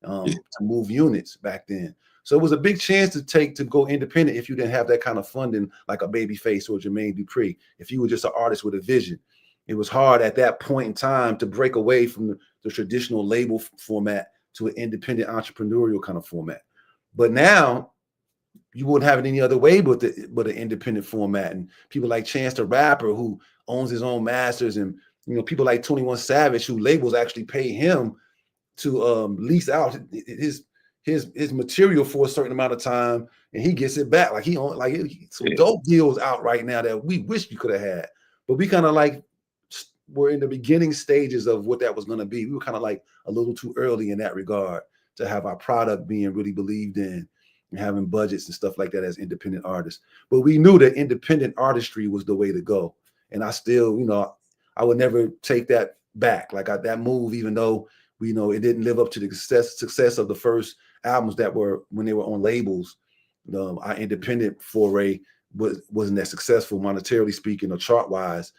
to move units back then. So it was a big chance to go independent if you didn't have that kind of funding like a Babyface or Jermaine Dupri. If you were just an artist with a vision, it was hard at that point in time to break away from the traditional label format to an independent entrepreneurial kind of format. But now you wouldn't have it any other way but an independent format. And people like Chance the Rapper, who owns his own masters, and you know, people like 21 Savage, who labels actually pay him to lease out his material for a certain amount of time, and he gets it back. Like he own like some dope deals out right now that we wish we could have had, but we kind of like were in the beginning stages of what that was going to be. We were kind of like a little too early in that regard to have our product being really believed in and having budgets and stuff like that as independent artists. But we knew that independent artistry was the way to go, and I still, you know, I would never take that back. Like that move, even though we know it didn't live up to the success of the first albums that were when they were on labels. Our independent foray wasn't that successful monetarily speaking or chart wise.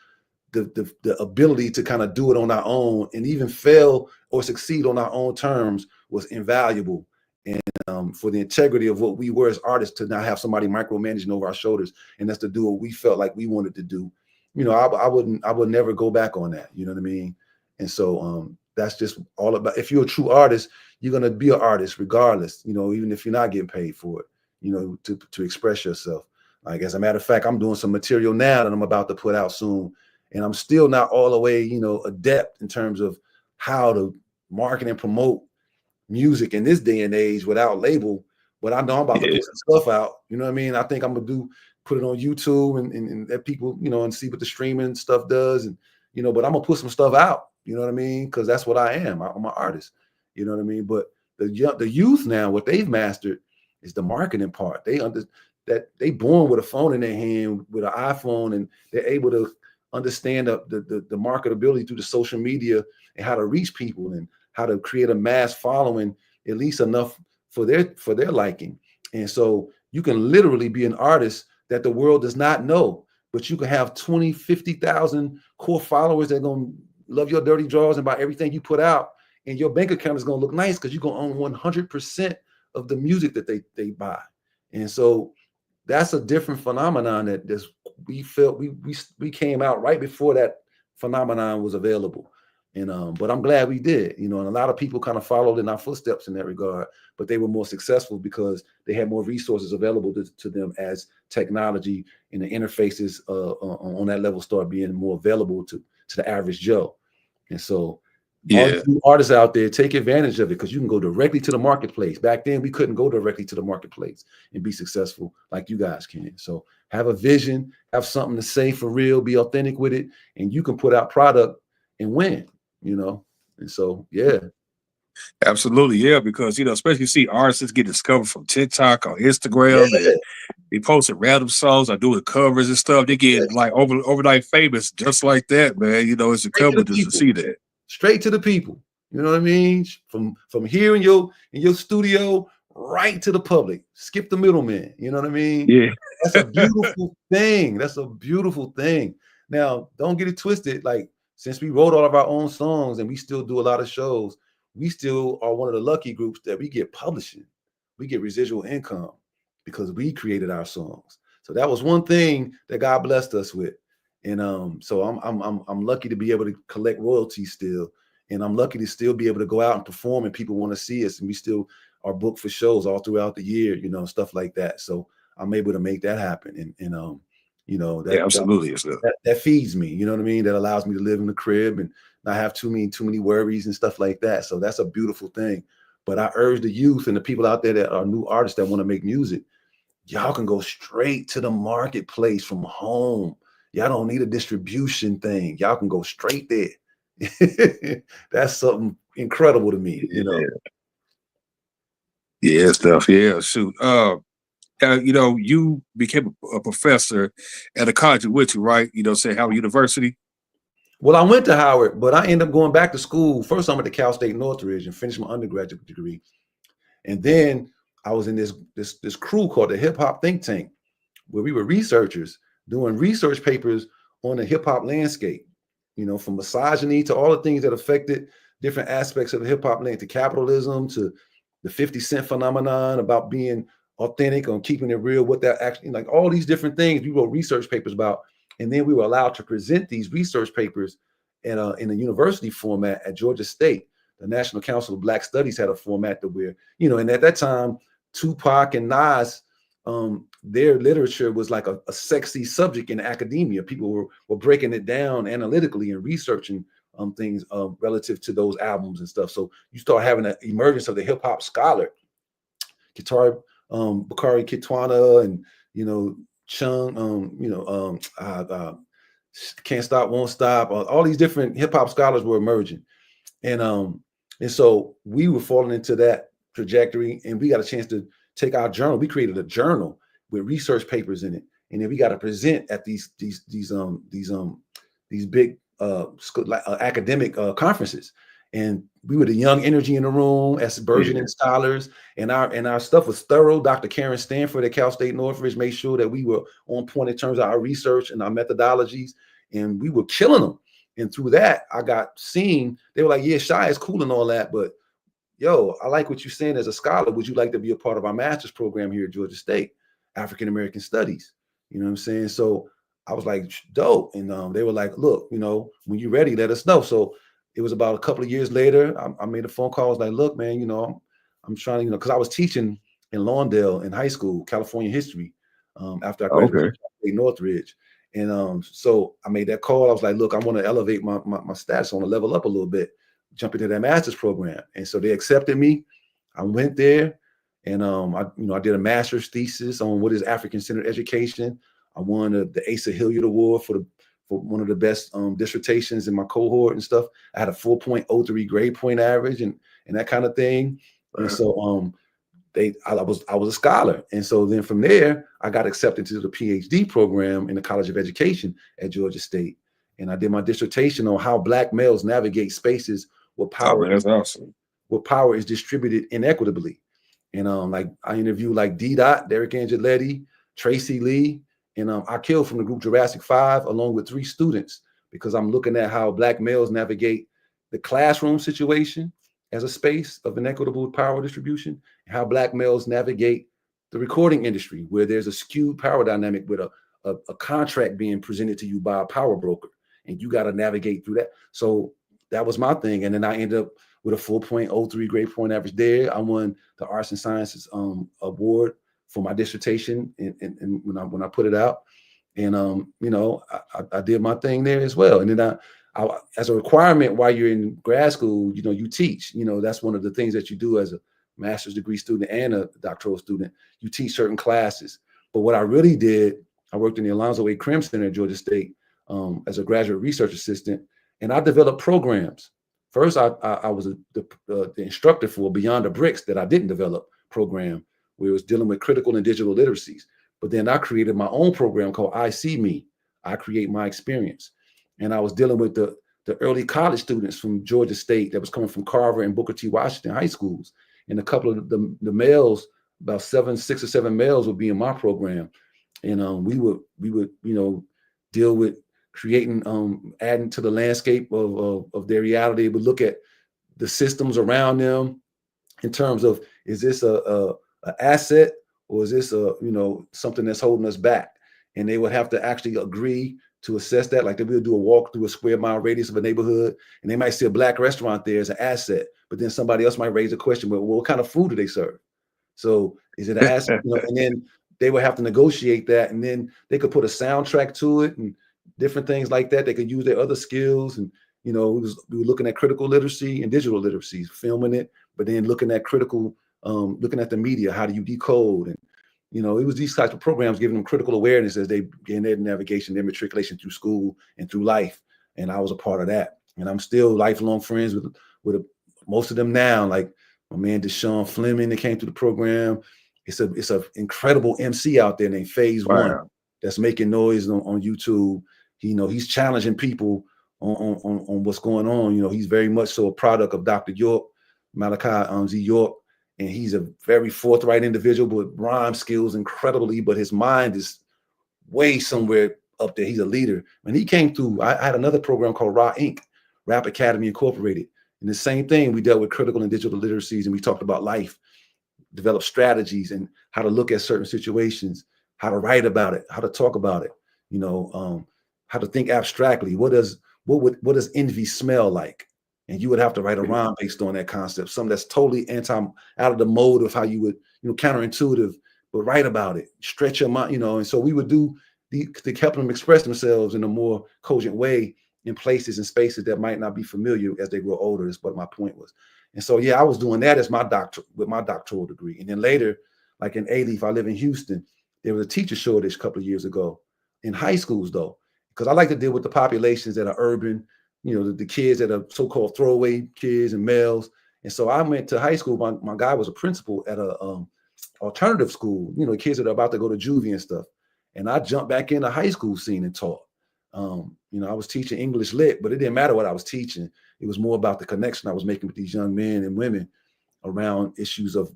The ability to kind of do it on our own and even fail or succeed on our own terms was invaluable. And for the integrity of what we were as artists, to not have somebody micromanaging over our shoulders, and that's to do what we felt like we wanted to do. You know, I would never go back on that. You know what I mean? And so that's just all about, if you're a true artist, you're going to be an artist regardless, you know, even if you're not getting paid for it, you know, to express yourself. Like, as a matter of fact, I'm doing some material now that I'm about to put out soon. And I'm still not all the way, you know, adept in terms of how to market and promote music in this day and age without label. But I know I'm about to put some stuff out. You know what I mean? I think I'm going to put it on YouTube and let people, you know, and see what the streaming stuff does. And, you know, but I'm going to put some stuff out. You know what I mean? Because that's what I am. I'm an artist. You know what I mean? But the youth now, what they've mastered is the marketing part. They born with a phone in their hand, with an iPhone, and they're able to understand the marketability through the social media and how to reach people and how to create a mass following, at least enough for their liking. And so you can literally be an artist that the world does not know, but you can have 20, 50,000 core followers that are going to love your dirty draws and buy everything you put out, and your bank account is going to look nice because you're going to own 100% of the music that they buy. And so that's a different phenomenon that we felt we came out right before that phenomenon was available. And but I'm glad we did, you know, and a lot of people kind of followed in our footsteps in that regard, but they were more successful because they had more resources available to them as technology and the interfaces on that level start being more available to the average Joe. And so all you artists out there, take advantage of it, because you can go directly to the marketplace. Back then, we couldn't go directly to the marketplace and be successful like you guys can. So have a vision, have something to say for real, be authentic with it, and you can put out product and win, you know? And so, yeah. Absolutely, yeah, because, you know, especially you see artists get discovered from TikTok or Instagram, and they posting random songs or doing covers and stuff. They get like overnight famous just like that, man. You know, it's incumbent to see that. Straight to the people. You know what I mean? From here in your studio right to the public. Skip the middleman. You know what I mean? Yeah. That's a beautiful thing. That's a beautiful thing. Now, don't get it twisted. Like, since we wrote all of our own songs and we still do a lot of shows, we still are one of the lucky groups that we get publishing. We get residual income because we created our songs. So that was one thing that God blessed us with. And so I'm lucky to be able to collect royalties still. And I'm lucky to still be able to go out and perform, and people want to see us, and we still are booked for shows all throughout the year, stuff like that. So I'm able to make that happen. And Yeah, absolutely. It's good. that feeds me, you know what I mean? That allows me to live in the crib and not have too many worries and stuff like that. So that's a beautiful thing. But I urge the youth and the people out there that are new artists that want to make music, y'all can go straight to the marketplace from home. Y'all don't need a distribution thing. Y'all can go straight there. That's something incredible to me, Yeah, stuff. Yeah, shoot. You became a professor at a college with you, right? Say Howard University. Well, I went to Howard, but I ended up going back to school. First, I went to Cal State Northridge and finished my undergraduate degree. And then I was in this crew called the Hip Hop Think Tank, where we were researchers doing research papers on the hip hop landscape, from misogyny to all the things that affected different aspects of the hip hop landscape, to capitalism, to the 50 Cent phenomenon, about being authentic, on keeping it real, what that actually, like all these different things we wrote research papers about. And then we were allowed to present these research papers in a university format at Georgia State. The National Council of Black Studies had a format that and at that time, Tupac and Nas, their literature was like a sexy subject in academia. People were breaking it down analytically and researching things relative to those albums and stuff. So you start having an emergence of the hip hop scholar, Bakari Kitwana, and Chung, Can't Stop, Won't Stop. All these different hip hop scholars were emerging, and so we were falling into that trajectory, and we got a chance to take our journal. We created a journal with research papers in it, and then we got to present at these big academic conferences. And we were the young energy in the room as burgeoning scholars, and our stuff was thorough. Dr. Karen Stanford at Cal State Northridge made sure that we were on point in terms of our research and our methodologies, and we were killing them. And through that, I got seen. They were like, "Yeah, SHAI is cool and all that, but yo, I like what you're saying as a scholar. Would you like to be a part of our master's program here at Georgia State, African American Studies?" You know what I'm saying? So I was like, dope. And they were like, "Look, when you're ready, let us know." So it was about a couple of years later, I made a phone call. I was like, "Look, man, I'm trying to, because I was teaching in Lawndale in high school, California history, after I graduated from Northridge. And so I made that call. I was like, "Look, I want to elevate my status. I want to level up a little bit, jump into that master's program." And so they accepted me. I went there, and I did a master's thesis on what is African-centered education. I won the Asa Hilliard Award for one of the best dissertations in my cohort and stuff. I had a 4.03 grade point average and that kind of thing. And so I was a scholar. And so then from there, I got accepted to the PhD program in the College of Education at Georgia State. And I did my dissertation on how Black males navigate spaces where power, that's awesome. Where power is distributed inequitably. And I interviewed like D. Derek Angeletti, Tracy Lee, and I killed from the group Jurassic 5 along with 3 students, because I'm looking at how Black males navigate the classroom situation as a space of inequitable power distribution, and how Black males navigate the recording industry, where there's a skewed power dynamic with a contract being presented to you by a power broker, and you got to navigate through that. So that was my thing. And then I ended up with a 4.03 grade point average there. I won the Arts and Sciences award for my dissertation, and when I put it out, and I did my thing there as well. And then I as a requirement while you're in grad school, you teach. That's one of the things that you do as a master's degree student and a doctoral student. You teach certain classes. But what I really did, I worked in the Alonzo A. Krim Center at Georgia State as a graduate research assistant, and I developed programs. First, I was the instructor for Beyond the Bricks that I didn't develop program, where it was dealing with critical and digital literacies. But then I created my own program called I See Me. I Create My Experience. And I was dealing with the early college students from Georgia State that was coming from Carver and Booker T. Washington high schools. And a couple of the males, about 6 or 7 males would be in my program. And we would deal with creating, adding to the landscape of their reality. We would look at the systems around them in terms of, is this a asset, or is this something that's holding us back? and they would have to actually agree to assess that. Like they will do a walk through a square mile radius of a neighborhood, and they might see a black restaurant there as an asset, but then somebody else might raise a question, well, what kind of food do they serve? So is it an asset? And then they would have to negotiate that, and then they could put a soundtrack to it and different things like that. They could use their other skills, and we were looking at critical literacy and digital literacy, filming it, but then looking at looking at the media. How do you decode? And it was these types of programs giving them critical awareness as they gain their navigation, their matriculation through school and through life. And I was a part of that. And I'm still lifelong friends with most of them now. Like my man Deshaun Fleming that came through the program. It's a incredible MC out there named Phase One that's making noise on YouTube. He's challenging people on what's going on. He's very much so a product of Dr. York, Malachi Z. York. And he's a very forthright individual with rhyme skills incredibly, but his mind is way somewhere up there. He's a leader. When he came through, I had another program called Raw Inc., Rap Academy Incorporated. And the same thing, we dealt with critical and digital literacies, and we talked about life, develop strategies and how to look at certain situations, how to write about it, how to talk about it, how to think abstractly. What does envy smell like? And you would have to write a rhyme based on that concept, something that's totally out of the mode of how you would, counterintuitive, but write about it, stretch your mind, And so we would to help them express themselves in a more cogent way in places and spaces that might not be familiar as they grow older, is what my point was. And so, I was doing that as with my doctoral degree. And then later, like in A-Leaf, I live in Houston, there was a teacher shortage a couple of years ago in high schools, though, because I like to deal with the populations that are urban, the kids that are so-called throwaway kids and males. And so I went to high school. My guy was a principal at a alternative school, kids that are about to go to juvie and stuff. And I jumped back in the high school scene and taught. I was teaching English lit, but it didn't matter what I was teaching. It was more about the connection I was making with these young men and women around issues of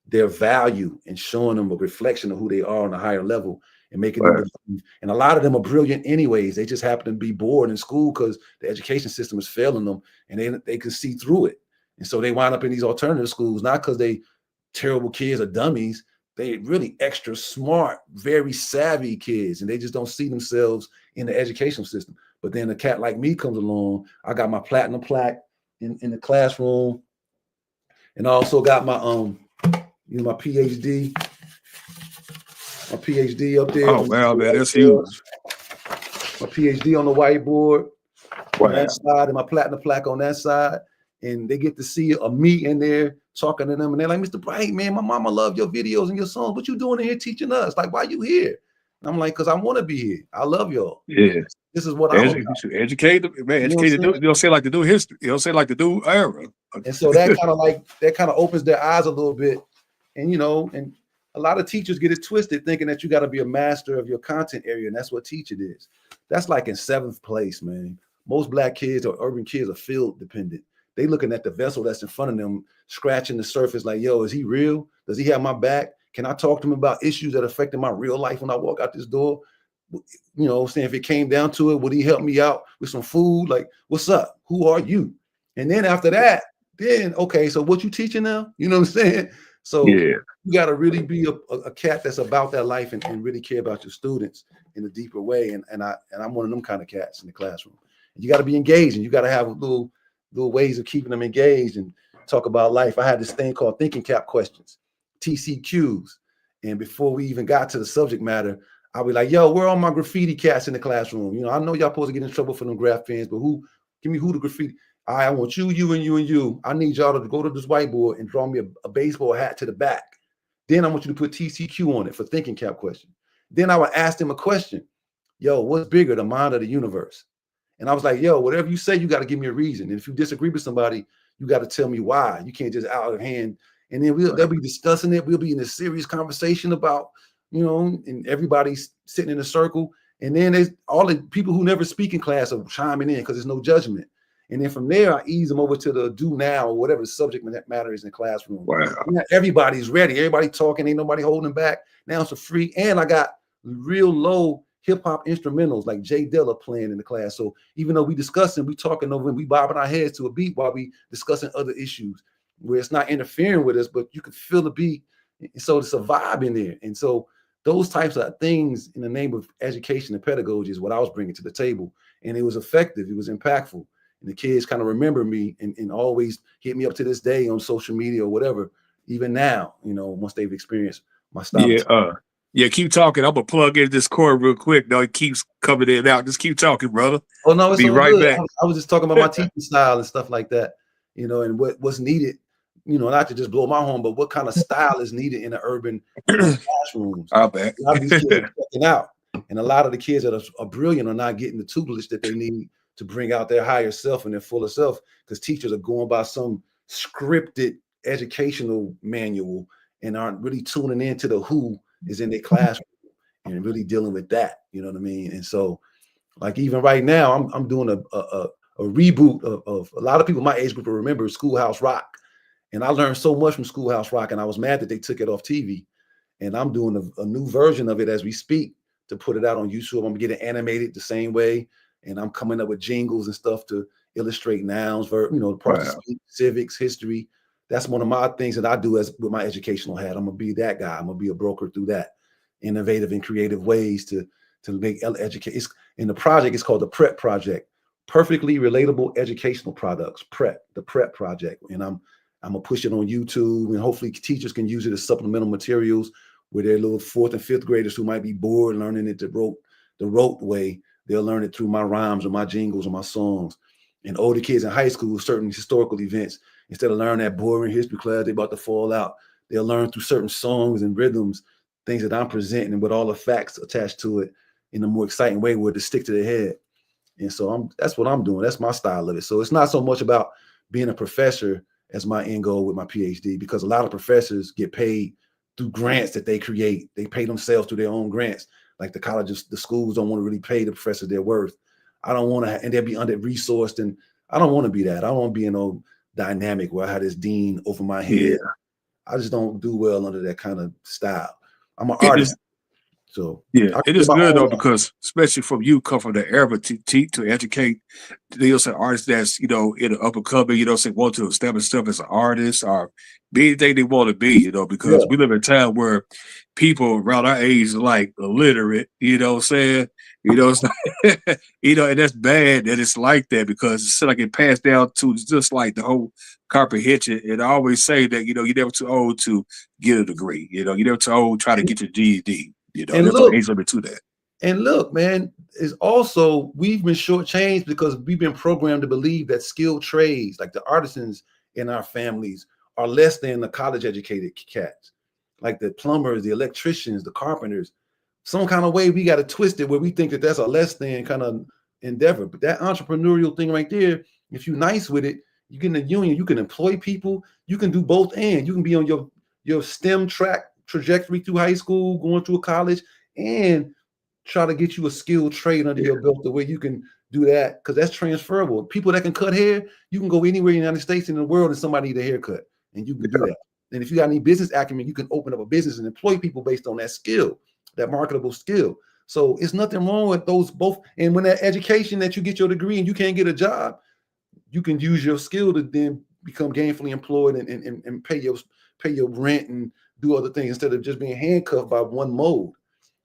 their value and showing them a reflection of who they are on a higher level and making them believe. And a lot of them are brilliant anyways. They just happen to be bored in school because the education system is failing them, and they can see through it. And so they wind up in these alternative schools, not because they terrible kids or dummies. They really extra smart, very savvy kids, and they just don't see themselves in the educational system. But then a cat like me comes along. I got my platinum plaque in the classroom, and I also got my my PhD. My PhD up there. Oh, wow, man, that's huge. My PhD on the whiteboard Wow. on that side, and my platinum plaque on that side. And they get to see me in there talking to them. And they're like, Mr. Bright, man, my mama love your videos and your songs. What you doing in here teaching us? Like, why you here? And I'm like, because I want to be here. I love y'all. Yeah. This is what I'm about. Educated, man. Educated. You don't say like to do history. You don't say like to do era. And so that kind of opens their eyes a little bit. And, and a lot of teachers get it twisted thinking that you got to be a master of your content area. And that's what teaching is. That's like in 7th place, man. Most Black kids or urban kids are field dependent. They looking at the vessel that's in front of them, scratching the surface like, yo, is he real? Does he have my back? Can I talk to him about issues that affected my real life when I walk out this door? Saying if it came down to it, would he help me out with some food? Like, what's up? Who are you? And then after that, okay, so what you teaching now? You know what I'm saying? So you got to really be a cat that's about that life and really care about your students in a deeper way. And I'm one of them kind of cats in the classroom. And you got to be engaged, and you got to have little ways of keeping them engaged and talk about life. I had this thing called thinking cap questions, TCQs. And before we even got to the subject matter, I'll be like, yo, where are all my graffiti cats in the classroom? I know y'all supposed to get in trouble for them graph pens, but give me who the graffiti. I want you, and you, and you. I need y'all to go to this whiteboard and draw me a baseball hat to the back. Then I want you to put TCQ on it for thinking cap question. Then I would ask them a question. Yo, what's bigger, the mind or the universe? And I was like, yo, whatever you say, you got to give me a reason. And if you disagree with somebody, you got to tell me why. You can't just out of hand. And then they'll be discussing it. We'll be in a serious conversation about, and everybody's sitting in a circle. And then there's all the people who never speak in class are chiming in because there's no judgment. And then from there, I ease them over to the do now or whatever the subject matter is in the classroom. Wow. Everybody's ready. Everybody talking. Ain't nobody holding back. Now it's a free. And I got real low hip hop instrumentals like Jay Dilla playing in the class. So even though we discussing, we talking over and we bobbing our heads to a beat while we discussing other issues where it's not interfering with us, but you can feel the beat. And so it's a vibe in there. And so those types of things in the name of education and pedagogy is what I was bringing to the table. And it was effective. It was impactful. And the kids kind of remember me and always hit me up to this day on social media or whatever, even now, once they've experienced my style. Yeah, keep talking. I'm going to plug in this cord real quick. No, it keeps coming in and out. Just keep talking, brother. Oh, no, it's Be all right good. back. I was just talking about my teaching style and stuff like that, and what's needed, not to just blow my horn, but what kind of style is needed in the urban classrooms. I'll bet. A lot of these kids are checking out, and a lot of the kids that are brilliant are not getting the tutelage that they need to bring out their higher self and their fuller self, because teachers are going by some scripted educational manual and aren't really tuning into the who is in their classroom and really dealing with that. You know what I mean? And so, like, even right now, I'm doing a reboot of a lot of people my age group will remember Schoolhouse Rock. And I learned so much from Schoolhouse Rock, and I was mad that they took it off TV. And I'm doing a new version of it as we speak to put it out on YouTube. I'm getting animated the same way, and I'm coming up with jingles and stuff to illustrate nouns, the parts of speech, civics, history. That's one of my things that I do as with my educational hat. I'm gonna be that guy. I'm gonna be a broker through that, innovative and creative ways to make education. In the project, it's called the PrEP Project, Perfectly Relatable Educational Products. The PrEP Project, and I'm gonna push it on YouTube, and hopefully teachers can use it as supplemental materials with their little 4th and 5th graders who might be bored learning it the rote way. They'll learn it through my rhymes or my jingles or my songs. And older kids in high school, certain historical events, instead of learning that boring history class, they're about to fall out. They'll learn through certain songs and rhythms, things that I'm presenting, and with all the facts attached to it in a more exciting way where to stick to their head. And so that's what I'm doing. That's my style of it. So it's not so much about being a professor as my end goal with my PhD, because a lot of professors get paid through grants that they create. They pay themselves through their own grants. Like the colleges, the schools don't want to really pay the professors their worth. I don't want to, and they'll be under-resourced, and I don't want to be that. I don't want to be in no dynamic where I had this dean over my head. Yeah. I just don't do well under that kind of style. I'm an artist. So yeah, it is good though, because especially from you come from the era to educate, say artists that's in the upper coming, say want to establish themselves as an artist or be anything they want to be, because we live in a time where people around our age are like illiterate, what I'm saying? It's like, and that's bad that it's like that, because it's like it passed down to just like the whole comprehension. And I always say that, you're never too old to get a degree, you're never too old to try to get your GED. And there's no age limit to that. And look, man, is also we've been shortchanged because we've been programmed to believe that skilled trades, like the artisans in our families, are less than the college-educated cats, like the plumbers, the electricians, the carpenters. Some kind of way we got to twist it where we think that that's a less than kind of endeavor. But that entrepreneurial thing right there, if you're nice with it, you get in a union, you can employ people, you can do both, and you can be on your STEM trajectory through high school, going through a college, and try to get you a skilled trade under your belt the way you can do that, because that's transferable. People that can cut hair, you can go anywhere in the United States in the world and somebody need a haircut, and you can do that. And if you got any business acumen, you can open up a business and employ people based on that skill, that marketable skill. So it's nothing wrong with those both. And when that education that you get your degree and you can't get a job, you can use your skill to then become gainfully employed and pay your rent and do other things instead of just being handcuffed by one mode.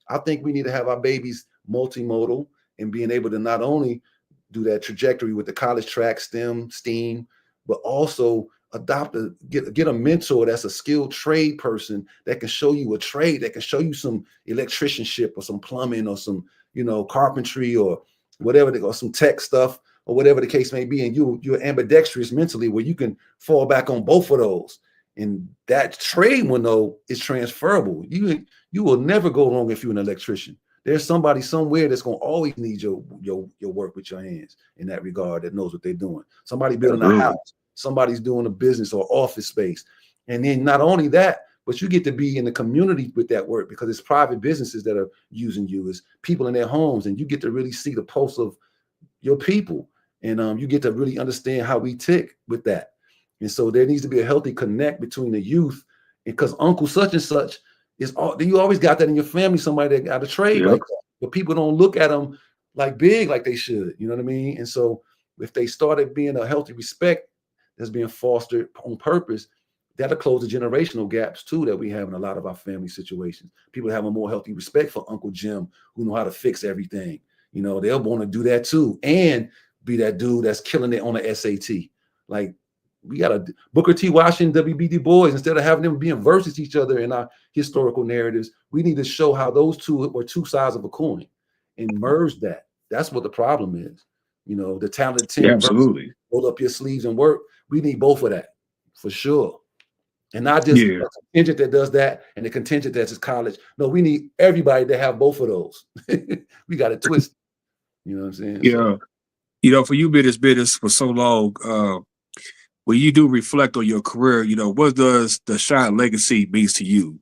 I think we need to have our babies multimodal and being able to not only do that trajectory with the college track, STEAM, but also get a mentor that's a skilled trade person that can show you a trade, that can show you some electricianship or some plumbing or some, carpentry or whatever, or some tech stuff or whatever the case may be. And you're ambidextrous mentally where you can fall back on both of those. And that trade one, though, is transferable. You will never go wrong if you're an electrician. There's somebody somewhere that's going to always need your work with your hands in that regard, that knows what they're doing. Somebody building a house, somebody's doing a business or office space. And then not only that, but you get to be in the community with that work, because it's private businesses that are using you, as people in their homes, and you get to really see the pulse of your people. And you get to really understand how we tick with that. And so there needs to be a healthy connect between the youth, because Uncle such and such is all, you always got that in your family, somebody that got a trade like that. But people don't look at them like big like they should. You know what I mean? And so if they started being a healthy respect that's being fostered on purpose, that'll close the generational gaps too that we have in a lot of our family situations. People have a more healthy respect for Uncle Jim, who know how to fix everything. You know, they'll want to do that too, and be that dude that's killing it on the SAT. Like, we got a Booker T. Washington, W.B. Du Bois. Instead of having them being versus each other in our historical narratives, we need to show how those two were two sides of a coin and merge that. That's what the problem is. You know, the talented 10 Yeah, versus absolutely. roll up your sleeves and work. We need both of that for sure. And not just Yeah. a contingent that does that and the contingent that's just college. No, we need everybody to have both of those. We got it twisted. You know what I'm saying? Yeah. So, You know, for you been in this business for so long, when you do reflect on your career, you know, what does the SHAI legacy means to you?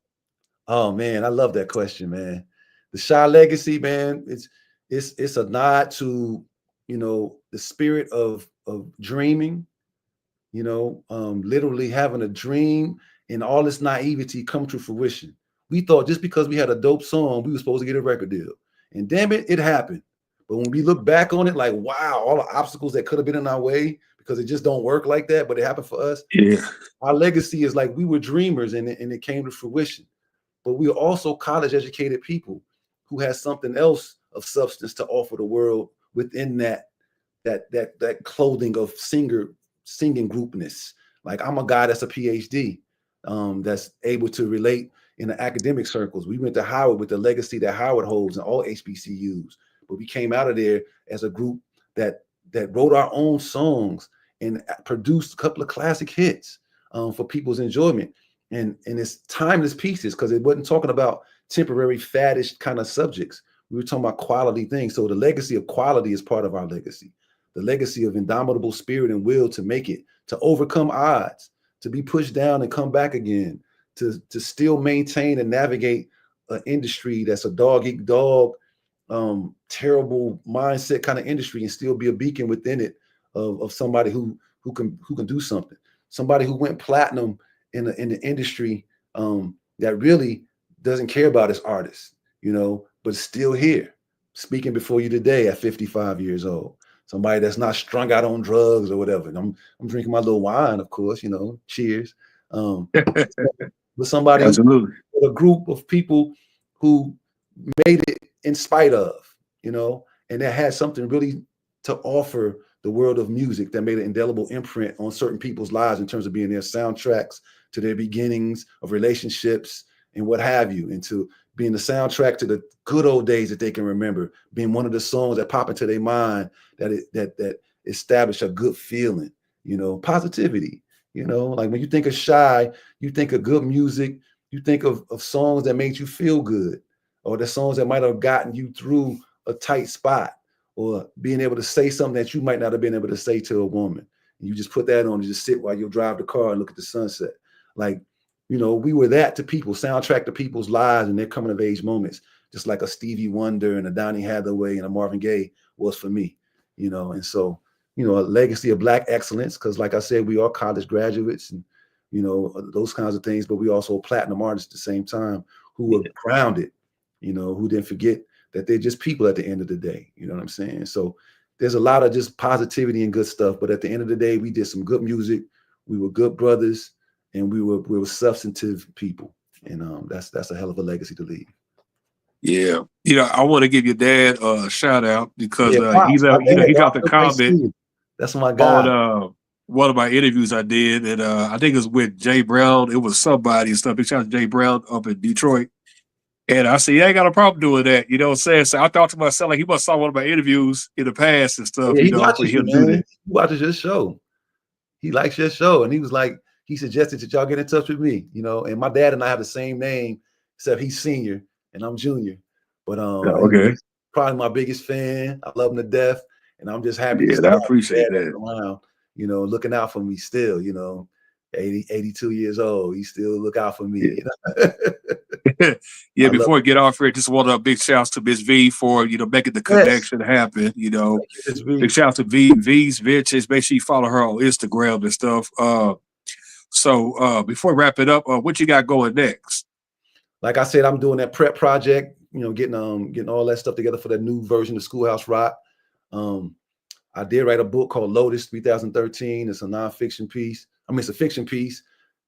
oh man, I love that question, man. The SHAI legacy, man, it's a nod to, you know, the spirit of dreaming, you know, literally having a dream and all this naivety come to fruition. We thought just because we had a dope song, we were supposed to get a record deal. And damn it, it happened. But when we look back on it, like, wow, all the obstacles that could have been in our way, because it just don't work like that, but it happened for us. Yeah. Our legacy is like we were dreamers and it came to fruition. But we are also college educated people who has something else of substance to offer the world within that clothing of singing groupness. Like, I'm a guy that's a PhD, that's able to relate in the academic circles. We went to Howard with the legacy that Howard holds and all HBCUs, but we came out of there as a group that wrote our own songs and produced a couple of classic hits for people's enjoyment. And it's timeless pieces because it wasn't talking about temporary faddish kind of subjects. We were talking about quality things. So the legacy of quality is part of our legacy. The legacy of indomitable spirit and will to make it, to overcome odds, to be pushed down and come back again, to still maintain and navigate an industry that's a dog eat dog, terrible mindset kind of industry, and still be a beacon within it of somebody who can do something. Somebody who went platinum in the industry, that really doesn't care about his artists, you know, but still here speaking before you today at 55 years old. Somebody that's not strung out on drugs or whatever. I'm drinking my little wine, of course, you know, cheers. But somebody, Absolutely. a group of people who made it in spite of, you know, and that had something really to offer the world of music, that made an indelible imprint on certain people's lives in terms of being their soundtracks to their beginnings of relationships and what have you, and to being the soundtrack to the good old days that they can remember, being one of the songs that pop into their mind that establish a good feeling, you know, positivity. You know, like when you think of SHAI, you think of good music, you think of songs that made you feel good, or the songs that might have gotten you through a tight spot, or being able to say something that you might not have been able to say to a woman. And you just put that on and just sit while you drive the car and look at the sunset. Like, you know, we were that to people, soundtrack to people's lives and their coming of age moments, just like a Stevie Wonder and a Donny Hathaway and a Marvin Gaye was for me, you know. And so, you know, a legacy of Black excellence, because like I said, we are college graduates and, you know, those kinds of things, but we also platinum artists at the same time who were grounded, you know, who didn't forget that they're just people at the end of the day. You know what I'm saying? So there's a lot of just positivity and good stuff, but at the end of the day, we did some good music. We were good brothers, and we were substantive people. And that's a hell of a legacy to leave. Yeah. You know, I want to give your dad a shout out because Yeah, he Pops, my left, you know, dad, he yo, I got the feel great seeing comment you. That's my guy. on one of my interviews I did, and I think it was with Jay Brown. It was somebody and stuff. Big shout out to Jay Brown up in Detroit. And I said, yeah, I ain't got a problem doing that. You know what I'm saying? So I thought to myself, like, he must have saw one of my interviews in the past and stuff, Yeah, you he know, for watches you, him to do man. that. He watches your show. He likes your show. And he was like, he suggested that y'all get in touch with me, you know. And my dad and I have the same name, except he's senior and I'm junior. But Yeah, and okay. he's probably my biggest fan. I love him to death. And I'm just happy to Yeah, still I have a appreciate dad that's that. around, you know, looking out for me still, you know. 82 years old. He still look out for me, Yeah. you know. Yeah, I love before we get off here, just want a big shout out to Miss V for, you know, making the it. Yes. connection happen, you know. Thank you, Miss Big V. shout out to V's Ventures. Make sure you follow her on Instagram and stuff. So before we wrap it up, what you got going next? Like I said, I'm doing that prep project, you know, getting all that stuff together for that new version of Schoolhouse Rock. I did write a book called Lotus 3013. It's a nonfiction piece. I mean, it's a fiction piece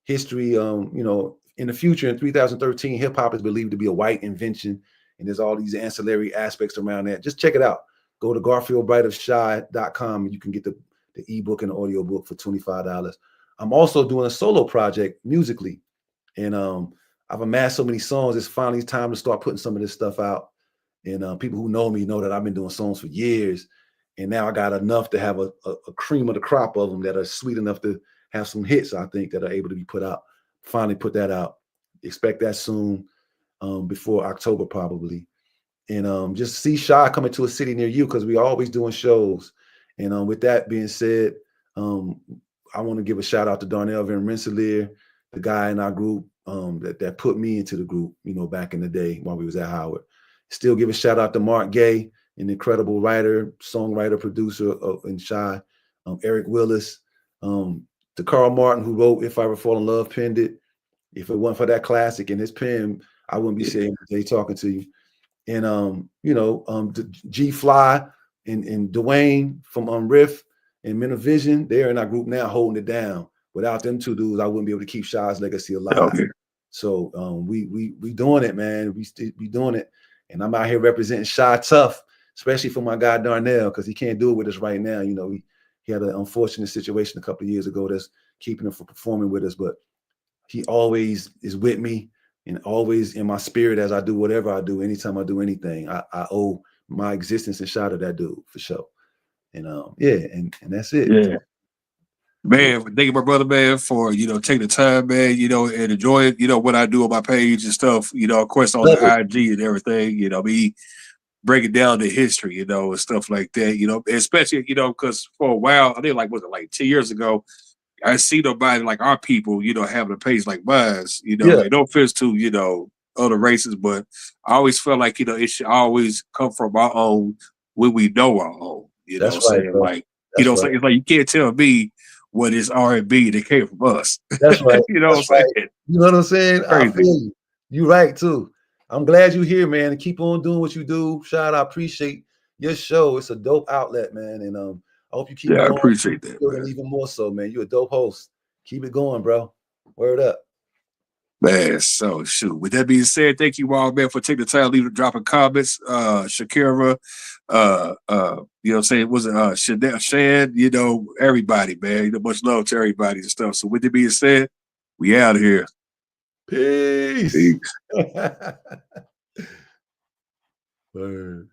history. In the future, in 2013, hip hop is believed to be a white invention, and there's all these ancillary aspects around that. Just check it out. Go to GarfieldBrightofSHAI.com and you can get the ebook and the audio book for $25. I'm also doing a solo project musically, and I've amassed so many songs. It's finally time to start putting some of this stuff out. And people who know me know that I've been doing songs for years, and now I got enough to have a cream of the crop of them that are sweet enough to have some hits, I think, that are able to be put out. Finally put that out. Expect that soon, before October probably. And just see SHAI coming to a city near you, because we're always doing shows. And with that being said, I want to give a shout out to Darnell Van Rensselaer, the guy in our group that put me into the group, back in the day while we was at Howard. Still give a shout out to Mark Gay, an incredible writer, songwriter, producer in SHAI. Eric Willis, to Carl Martin, who wrote If I Ever Fall in Love, penned it. If it wasn't for that classic in his pen, I wouldn't be sitting today talking to you. And G Fly and Dwayne from Riff and Men of Vision, they're in our group now holding it down. Without them two dudes, I wouldn't be able to keep SHAI's legacy alive. Okay. So we doing it, man. We doing it. And I'm out here representing SHAI tough, especially for my guy Darnell, because he can't do it with us right now. He had an unfortunate situation a couple of years ago that's keeping him from performing with us, but he always is with me and always in my spirit as I do whatever I do. Anytime I do anything, I owe my existence and SHAI to that dude for sure. And and that's it. Yeah. Man, thank you, my brother, man, for taking the time, man, and enjoying, what I do on my page and stuff, of course on the IG and everything, me breaking down the history, and stuff like that, especially, because for a while, I think like 10 years ago, I see nobody like our people, having a page like mine, and no offense to, other races, but I always felt like, it should always come from our own when we know our own, That's what I'm saying? Like, it's like you can't tell me what is R&B that came from us. That's right. You know what I'm saying? You know what I'm saying? Crazy. I feel you. You're right too. I'm glad you're here, man, and keep on doing what you do. SHAI, I appreciate your show. It's a dope outlet, man. And I hope you keep going. I appreciate that, man. Even more so, man. You're a dope host. Keep it going, bro. Word up. Man, so shoot. With that being said, thank you all, man, for taking the time, dropping comments. Shakira, you know what I'm saying? Was it Shan, everybody, man. Much love to everybody and stuff. So with that being said, we out of here. Peace. Peace. Word.